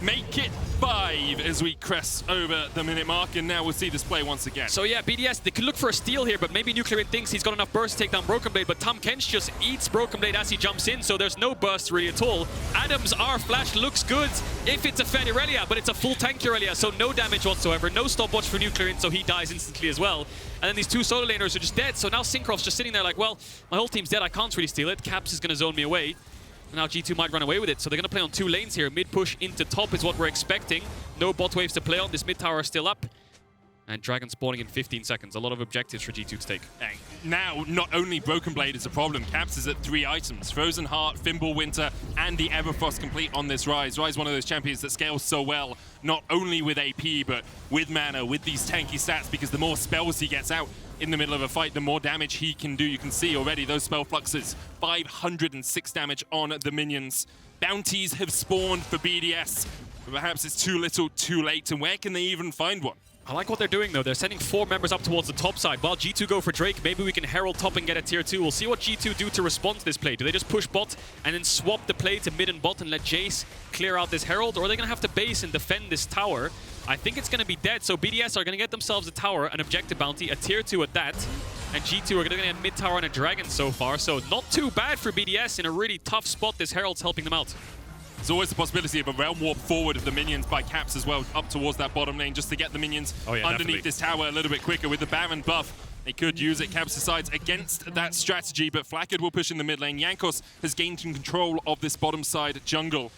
Make it 5 as we crest over the minute mark, and now we'll see this play once again. So yeah, BDS, they could look for a steal here, but maybe NUCLEARINT thinks he's got enough burst to take down BrokenBlade, but Tahm Kench just eats BrokenBlade as he jumps in, so there's no burst really at all. Adam's R flash looks good if it's a fed Irelia, but it's a full tank Irelia, so no damage whatsoever. No stopwatch for NUCLEARINT, so he dies instantly as well. And then these 2 solo laners are just dead, so now Cinkrof's just sitting there like, well, my whole team's dead, I can't really steal it. Caps is going to zone me away. Now G2 might run away with it, so they're going to play on 2 lanes here. Mid push into top is what we're expecting. No bot waves to play on. This mid tower is still up. And Dragon spawning in 15 seconds. A lot of objectives for G2 to take. And now, not only BrokenBlade is a problem, Caps is at 3 items. Frozen Heart, Fimble Winter, and the Everfrost complete on this Ryze. Ryze one of those champions that scales so well, not only with AP, but with mana, with these tanky stats, because the more spells he gets out in the middle of a fight, the more damage he can do. You can see already those spell fluxes, 506 damage on the minions. Bounties have spawned for BDS, but perhaps it's too little, too late, and where can they even find one? I like what they're doing, though. They're sending 4 members up towards the top side. While G2 go for Drake, maybe we can Herald top and get a tier 2. We'll see what G2 do to respond to this play. Do they just push bot and then swap the play to mid and bot and let Jayce clear out this Herald? Or are they going to have to base and defend this tower? I think it's going to be dead, so BDS are going to get themselves a tower, an objective bounty, a tier 2 at that. And G2 are going to get mid tower and a dragon so far. So not too bad for BDS in a really tough spot. This Herald's helping them out. There's always the possibility of a realm warp forward of the minions by Caps as well, up towards that bottom lane, just to get the minions underneath this tower a little bit quicker. With the Baron buff, they could use it. Caps decides against that strategy, but Flakked will push in the mid lane. Jankos has gained control of this bottom side jungle.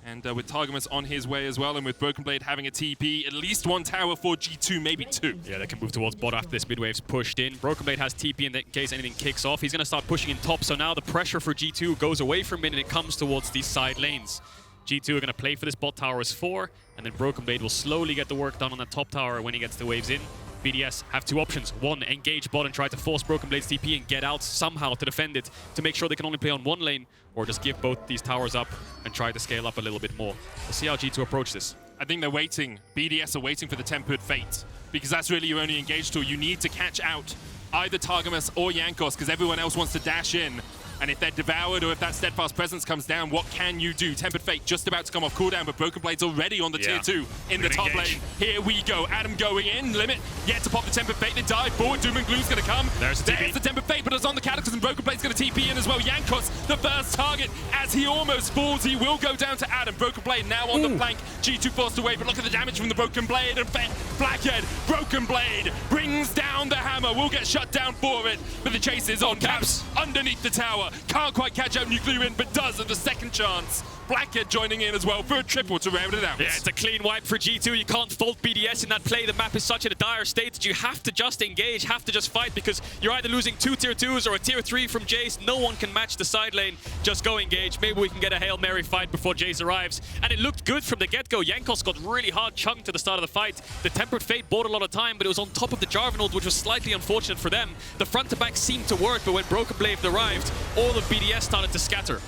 And with Targamas on his way as well, and with BrokenBlade having a TP, at least 1 tower for G2, maybe 2. Yeah, they can move towards bot after this mid wave's pushed in. BrokenBlade has TP in case anything kicks off. He's going to start pushing in top, so now the pressure for G2 goes away from mid and it comes towards these side lanes. G2 are going to play for this bot tower as 4, and then BrokenBlade will slowly get the work done on that top tower when he gets the waves in. BDS have 2 options. 1, engage bot and try to force BrokenBlade's TP and get out somehow to defend it, to make sure they can only play on 1 lane, or just give both these towers up and try to scale up a little bit more. We'll see how G2 approach this. I think they're waiting. BDS are waiting for the Tempered Fate, because that's really your only engage tool. You need to catch out either Targamas or Jankos, because everyone else wants to dash in. And if they're devoured or if that Steadfast Presence comes down, what can you do? Tempered Fate just about to come off cooldown, but BrokenBlade's already on the tier 2 in the top lane. Here we go. Adam going in. Limit yet to pop the Tempered Fate. They dive forward. Doom and Glue's going to come. There's the Tempered Fate, but it's on the Cataclysm. BrokenBlade's going to TP in as well. Jankos, the first target. As he almost falls, he will go down to Adam. BrokenBlade now on the flank. G2 forced away, but look at the damage from the BrokenBlade. And Flakked, BrokenBlade brings down the hammer. Will get shut down for it, but the chase is on. Caps underneath the tower. Can't quite catch out NUCLEARINT, but does at the second chance. Flakked joining in as well for a triple to round it out. Yeah, it's a clean wipe for G2. You can't fault BDS in that play. The map is such in a dire state that you have to just engage, have to just fight, because you're either losing 2 tier 2s or a tier 3 from Jayce. No one can match the side lane. Just go engage. Maybe we can get a Hail Mary fight before Jayce arrives. And it looked good from the get-go. Jankos got really hard chunked to the start of the fight. The Tempered Fate bought a lot of time, but it was on top of the Jarvan ult, which was slightly unfortunate for them. The front to back seemed to work, but when BrokenBlade arrived, all of BDS started to scatter.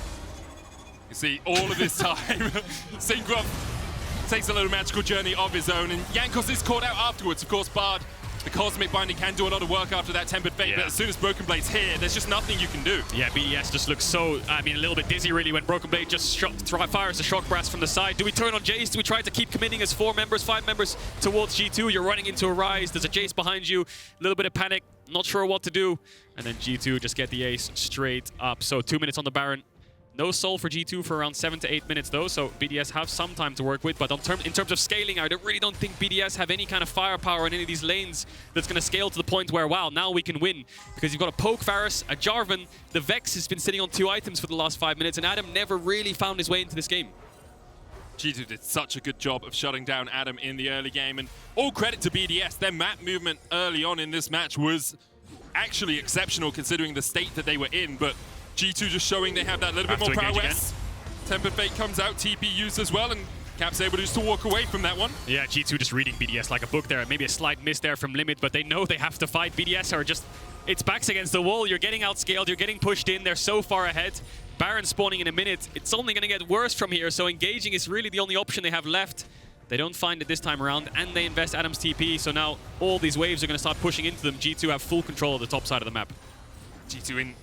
You see, all of this time, Cinkrof takes a little magical journey of his own, and Jankos is caught out afterwards. Of course, Bard, the Cosmic Binding can do a lot of work after that Tempered Fate, but as soon as BrokenBlade's here, there's just nothing you can do. Yeah, BDS just looks so, a little bit dizzy really when BrokenBlade just fires the Shock Blast from the side. Do we turn on Jayce? Do we try to keep committing as 4 members, 5 members towards G2? You're running into a Ryze, there's a Jayce behind you, a little bit of panic, not sure what to do. And then G2 just get the ace straight up. So 2 minutes on the Baron. No soul for G2 for around 7 to 8 minutes though, so BDS have some time to work with, but in terms of scaling, I really don't think BDS have any kind of firepower in any of these lanes that's going to scale to the point where, wow, now we can win. Because you've got a Poke Varus, a Jarvan, the Vex has been sitting on 2 items for the last 5 minutes, and Adam never really found his way into this game. G2 did such a good job of shutting down Adam in the early game, and all credit to BDS. Their map movement early on in this match was actually exceptional considering the state that they were in, but G2 just showing they have that little bit more prowess. Tempered Fate comes out, TP used as well, and Caps able just to walk away from that one. Yeah, G2 just reading BDS like a book there. Maybe a slight miss there from Limit, but they know they have to fight. BDS are just, it's backs against the wall. You're getting outscaled, you're getting pushed in. They're so far ahead. Baron spawning in a minute. It's only going to get worse from here, so engaging is really the only option they have left. They don't find it this time around, and they invest Adam's TP, so now all these waves are going to start pushing into them. G2 have full control of the top side of the map. G2 in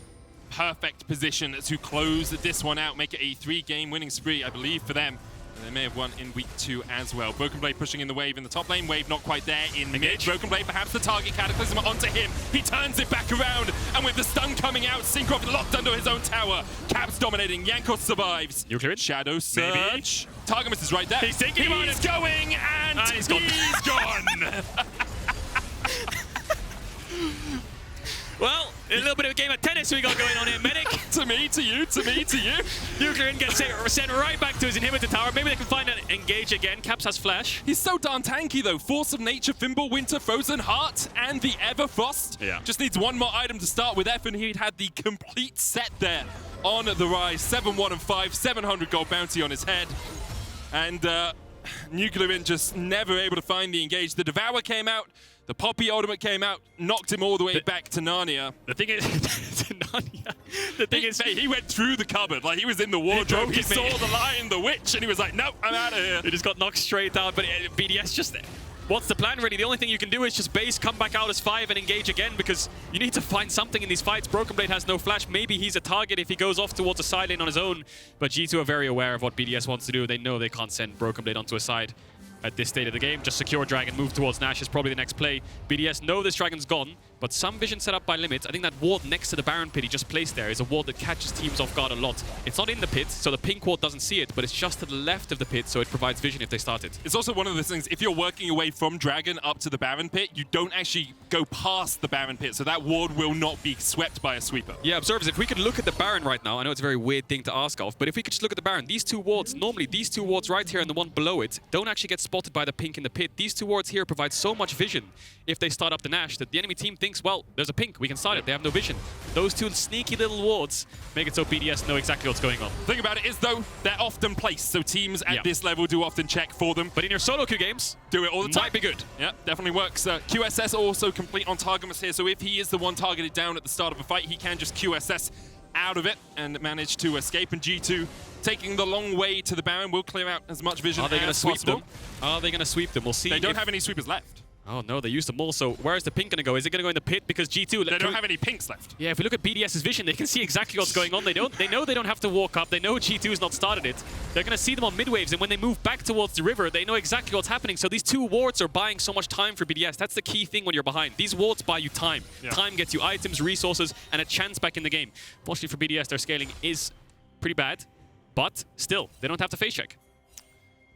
perfect position to close this one out, make it a 3-game winning spree, I believe, for them. And they may have won in week 2 as well. BrokenBlade pushing in the wave in the top lane. Wave not quite there in mid. BrokenBlade perhaps the target. Cataclysm onto him. He turns it back around. And with the stun coming out, Cinkrof locked under his own tower. Caps dominating. Jankos survives. NUCLEARINT. Shadow Surge. Targamas is right there. He's taking him on. He's going and he's gone. He's gone. Well, A little bit of a game of tennis we got going on here, Medic. To me, to you, to me, to you. NUCLEARINT gets sent right back to his inhibitor tower. Maybe they can find an engage again. Caps has flash. He's so darn tanky though. Force of Nature, Thimble, Winter, Frozen Heart, and the Everfrost. Yeah. Just needs one more item to start with F, and he'd had the complete set there on the Ryze. 7-1 and 5, 700 gold bounty on his head. And NUCLEARINT just never able to find the engage. The Devour came out, the Poppy ultimate came out, knocked him all the way back to Narnia. The thing is, Narnia. The thing is, He went through the cupboard, like he was in the wardrobe. He saw the Lion, the Witch, and he was like, nope, I'm out of here. he just got knocked straight out. But BDS just what's the plan really? The only thing you can do is just base, come back out as 5 and engage again, because you need to find something in these fights. BrokenBlade has no flash. Maybe he's a target if he goes off towards a side lane on his own. But G2 are very aware of what BDS wants to do. They know they can't send BrokenBlade onto a side at this state of the game. Just secure Dragon, move towards Nash is probably the next play. BDS know this Dragon's gone, but some vision set up by Limit. I think that ward next to the Baron pit he just placed there is a ward that catches teams off guard a lot. It's not in the pit, so the pink ward doesn't see it, but it's just to the left of the pit, so it provides vision if they start it. It's also one of those things, if you're working your way from Dragon up to the Baron pit, you don't actually go past the Baron pit, so that ward will not be swept by a sweeper. Yeah, observers, if we could look at the Baron right now, I know it's a very weird thing to ask of, but if we could just look at the Baron, these two wards, normally these two wards right here and the one below it, don't actually get spotted by the pink in the pit. These two wards here provide so much vision if they start up the Nash that the enemy team thinks, well, there's a pink, we can start it. They have no vision. Those two sneaky little wards make it so BDS know exactly what's going on. The thing about it is, though, they're often placed, so teams at this level do often check for them. But in your solo queue games, Do it all the time. might be good. Yeah, definitely works. QSS also complete on Targamas here, so if he is the one targeted down at the start of a fight, he can just QSS out of it and manage to escape. And G2 taking the long way to the Baron will clear out as much vision Are they going to as sweep possible. them? Are they going to sweep them? We'll see. They don't have any sweepers left. Oh no, they used them all. So where is the pink going to go? Is it going to go in the pit? Because G2... They don't have any pinks left. Yeah, if we look at BDS's vision, they can see exactly what's going on. They know they don't have to walk up. They know G2's not started it. They're going to see them on mid waves, and when they move back towards the river, they know exactly what's happening. So these two wards are buying so much time for BDS. That's the key thing when you're behind. These wards buy you time. Yeah. Time gets you items, resources, and a chance back in the game. Fortunately for BDS, their scaling is pretty bad, but still, they don't have to face check.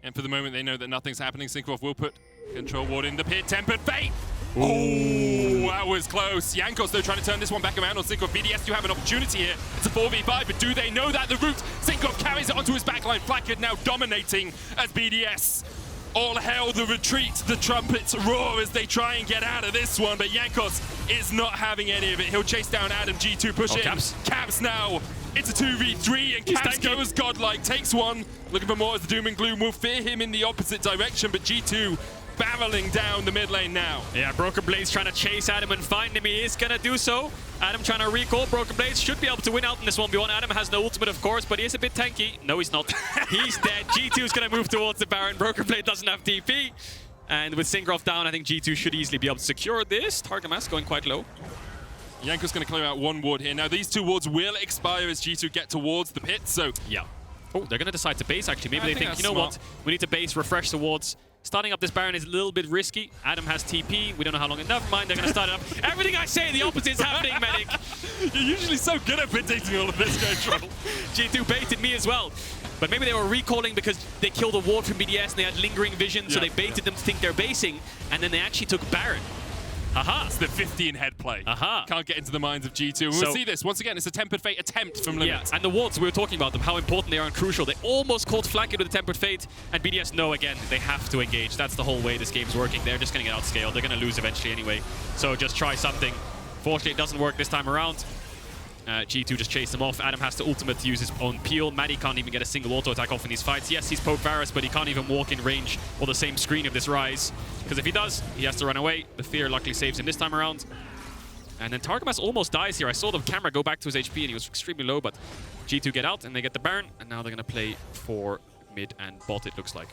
And for the moment, they know that nothing's happening. Cinkrof will put control ward in the pit. Tempered Fate. Oh, that was close. Jankos, though, trying to turn this one back around on Cinkrof. BDS do have an opportunity here. It's a 4v5, but do they know that? The route. Cinkrof carries it onto his backline. Flakked now dominating as BDS. All hail the retreat. The trumpets roar as they try and get out of this one, but Jankos is not having any of it. He'll chase down Adam. G2 push in. Caps now. It's a 2v3, and Caps goes godlike. Takes one. Looking for more as the Doom and Gloom will fear him in the opposite direction, but G2 barreling down the mid lane now. Yeah, BrokenBlade's trying to chase Adam and find him. He is going to do so. Adam trying to recall. BrokenBlade should be able to win out in this 1v1. Adam has no ultimate, of course, but he is a bit tanky. No, he's not. He's dead. G2's going to move towards the Baron. BrokenBlade doesn't have TP. And with Cinkrof down, I think G2 should easily be able to secure this. Targamas going quite low. Jankos going to clear out one ward here. Now, these two wards will expire as G2 get towards the pit, so... Yeah. Oh, they're going to decide to base, actually. Maybe I they think think, you that's know smart. what? We need to base, refresh the wards. Starting up this Baron is a little bit risky. Adam has TP. We don't know how long. Never mind, they're going to start it up. Everything I say, the opposite is happening, Medic. You're usually so good at predicting all of this, Control. G2 baited me as well. But maybe they were recalling because they killed a ward from BDS and they had lingering vision, so they baited them to think they're basing, and then they actually took Baron. Aha! It's the 15 head play. Aha! Can't get into the minds of G2. And we'll see this. Once again, it's a Tempered Fate attempt from Limit. Yeah, and the wards, we were talking about them, how important they are and crucial. They almost caught Flakked with a Tempered Fate, and BDS know again, they have to engage. That's the whole way this game's working. They're just going to get outscaled. They're going to lose eventually anyway. So just try something. Fortunately, it doesn't work this time around. G2 just chased him off. Adam has to ultimate to use his own peel. Maddie can't even get a single auto attack off in these fights. Yes, he's poked Varus, but he can't even walk in range or the same screen of this Ryze. Because if he does, he has to run away. The fear luckily saves him this time around. And then Targamas almost dies here. I saw the camera go back to his HP and he was extremely low, but G2 get out and they get the Baron. And now they're going to play for mid and bot, it looks like.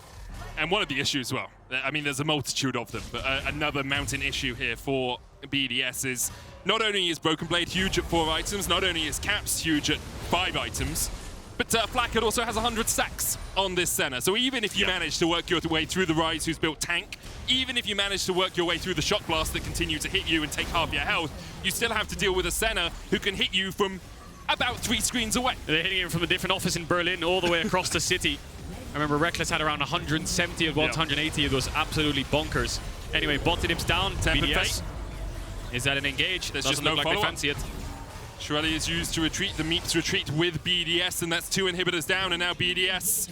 And one of the issues, well, I mean, there's a multitude of them, but another mountain issue here for BDS is not only is BrokenBlade huge at 4 items, not only is Caps huge at 5 items, but Flakked also has 100 stacks on this Senna. So even if you manage to work your way through the Ryze who's built tank, even if you manage to work your way through the Shock Blast that continue to hit you and take half your health, you still have to deal with a Senna who can hit you from about 3 screens away. They're hitting him from a different office in Berlin all the way across the city. I remember Reckless had around 170 of 180. It was absolutely bonkers. Anyway, botted him's down. BDS. Is that an engage? There's Doesn't just no look like they follow-up. fancy it. Irelia is used to retreat. The Meeps retreat with BDS, and that's 2 inhibitors down, and now BDS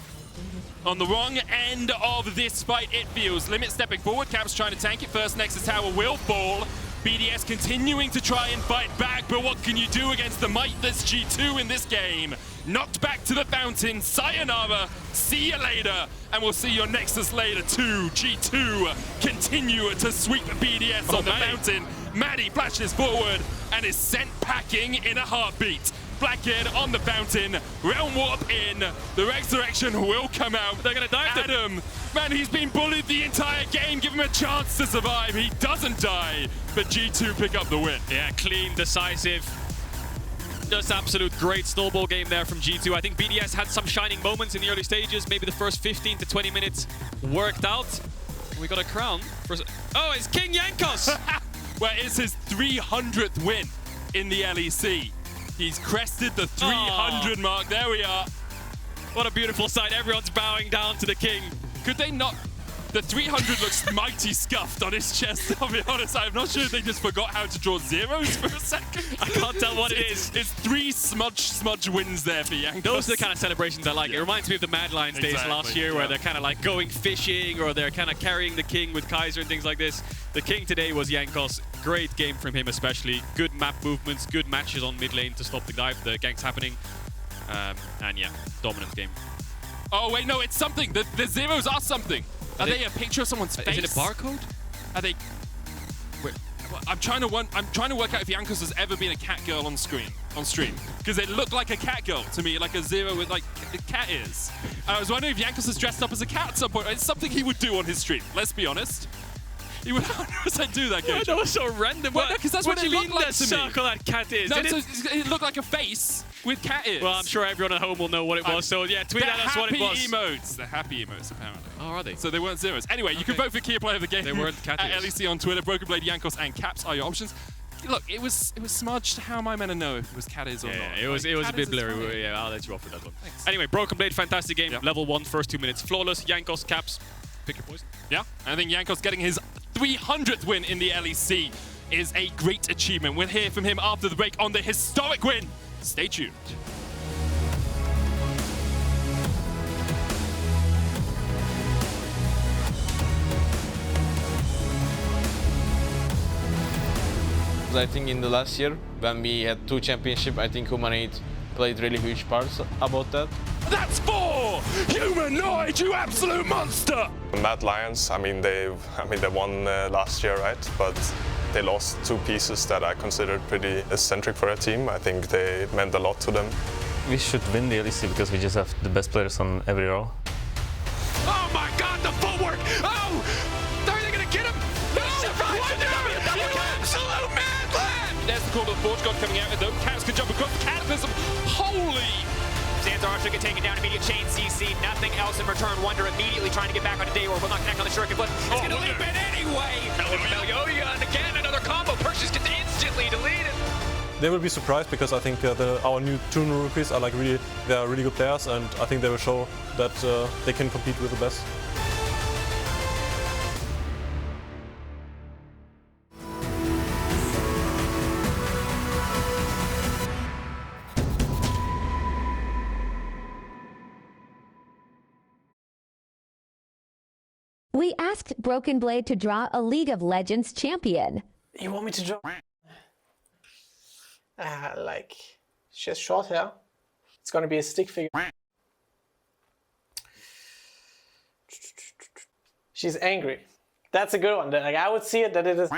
on the wrong end of this fight, it feels. Limit stepping forward, Caps trying to tank it. First Nexus Tower will fall. BDS continuing to try and fight back, but what can you do against the might that's G2 in this game? Knocked back to the fountain, sayonara, see you later, and we'll see your Nexus later too. G2 continue to sweep BDS on the fountain. Maddie flashes forward and is sent packing in a heartbeat. Flakked on the fountain, Realm Warp in, the Resurrection will come out. They're gonna dive Adam, man, he's been bullied the entire game, give him a chance to survive. He doesn't die, but G2 pick up the win. Yeah, clean, decisive. Just absolute great snowball game there from G2. I think BDS had some shining moments in the early stages. Maybe the first 15 to 20 minutes worked out. We got a crown. Oh, it's King Jankos! Well, it's his 300th win in the LEC. He's crested the 300 mark. There we are. What a beautiful sight. Everyone's bowing down to the king. Could they not? The 300 looks mighty scuffed on his chest, I'll be honest. I'm not sure if they just forgot how to draw zeros for a second. I can't tell what it is. It's 3 smudge wins there for Jankos. Those are the kind of celebrations I like. Yeah. It reminds me of the Mad Lions days last year where they're kind of like going fishing or they're kind of carrying the king with Kaiser and things like this. The king today was Jankos. Great game from him especially. Good map movements, good matches on mid lane to stop the ganks happening. And yeah, dominant game. Oh wait, no, it's something. The zeros are something. Are they a picture of someone's face? Is it a barcode? Are they? Wait, I'm trying to work out if Jankos has ever been a cat girl on stream, because it looked like a cat girl to me, like a zero with like cat ears. I was wondering if Jankos has dressed up as a cat at some point. It's something he would do on his stream. Let's be honest. He would 100% do that, Kench. That was so random. Well, because that's what it looked like to me. Circle that cat is. No, it looked like a face with cat ears. Well, I'm sure everyone at home will know what it was. So yeah, tweet at us what it was. Emotes. They're happy emotes, apparently. Oh, are they? So they weren't zeros. Anyway, you can vote for Key Player of the Game. They weren't cat ears. At LEC on Twitter. BrokenBlade, Jankos, and Caps are your options. Look, it was smudged. How am I meant to know if it was cat ears or not? Yeah, it was a bit blurry. Yeah, I'll let you off with that one. Thanks. Anyway, BrokenBlade, fantastic game. Yep. Level 1, first 2 minutes. Flawless. Jankos, Caps. Pick your poison. Yeah, I think Jankos getting his 300th win in the LEC is a great achievement. We'll hear from him after the break on the historic win. Stay tuned. I think in the last year, when we had 2 championships, I think Humanoid played really huge parts about that. That's 4! Humanoid, you absolute monster! Mad Lions, I mean they won last year, right? But they lost 2 pieces that I considered pretty eccentric for their team. I think they meant a lot to them. We should win the LEC because we just have the best players on every row. Oh my god, the footwork! Oh! Are they gonna get him? No! You absolute madman! There's the call of the Forge God coming out, and though Cats can jump across the Cataclysm. Holy! Zanzar should get taken down, immediate chain CC, nothing else in return. Wonder immediately trying to get back on a day or will not connect on the Shuriken Flip. It's gonna leap in anyway! Melioya, and again another combo. Perseus gets instantly deleted. They will be surprised because I think our new 2 new rookies are they are really good players, and I think they will show that they can compete with the best. We asked BrokenBlade to draw a League of Legends champion. You want me to draw? Like, she has short hair. It's gonna be a stick figure. She's angry. That's a good one. Like, I would see it that it is.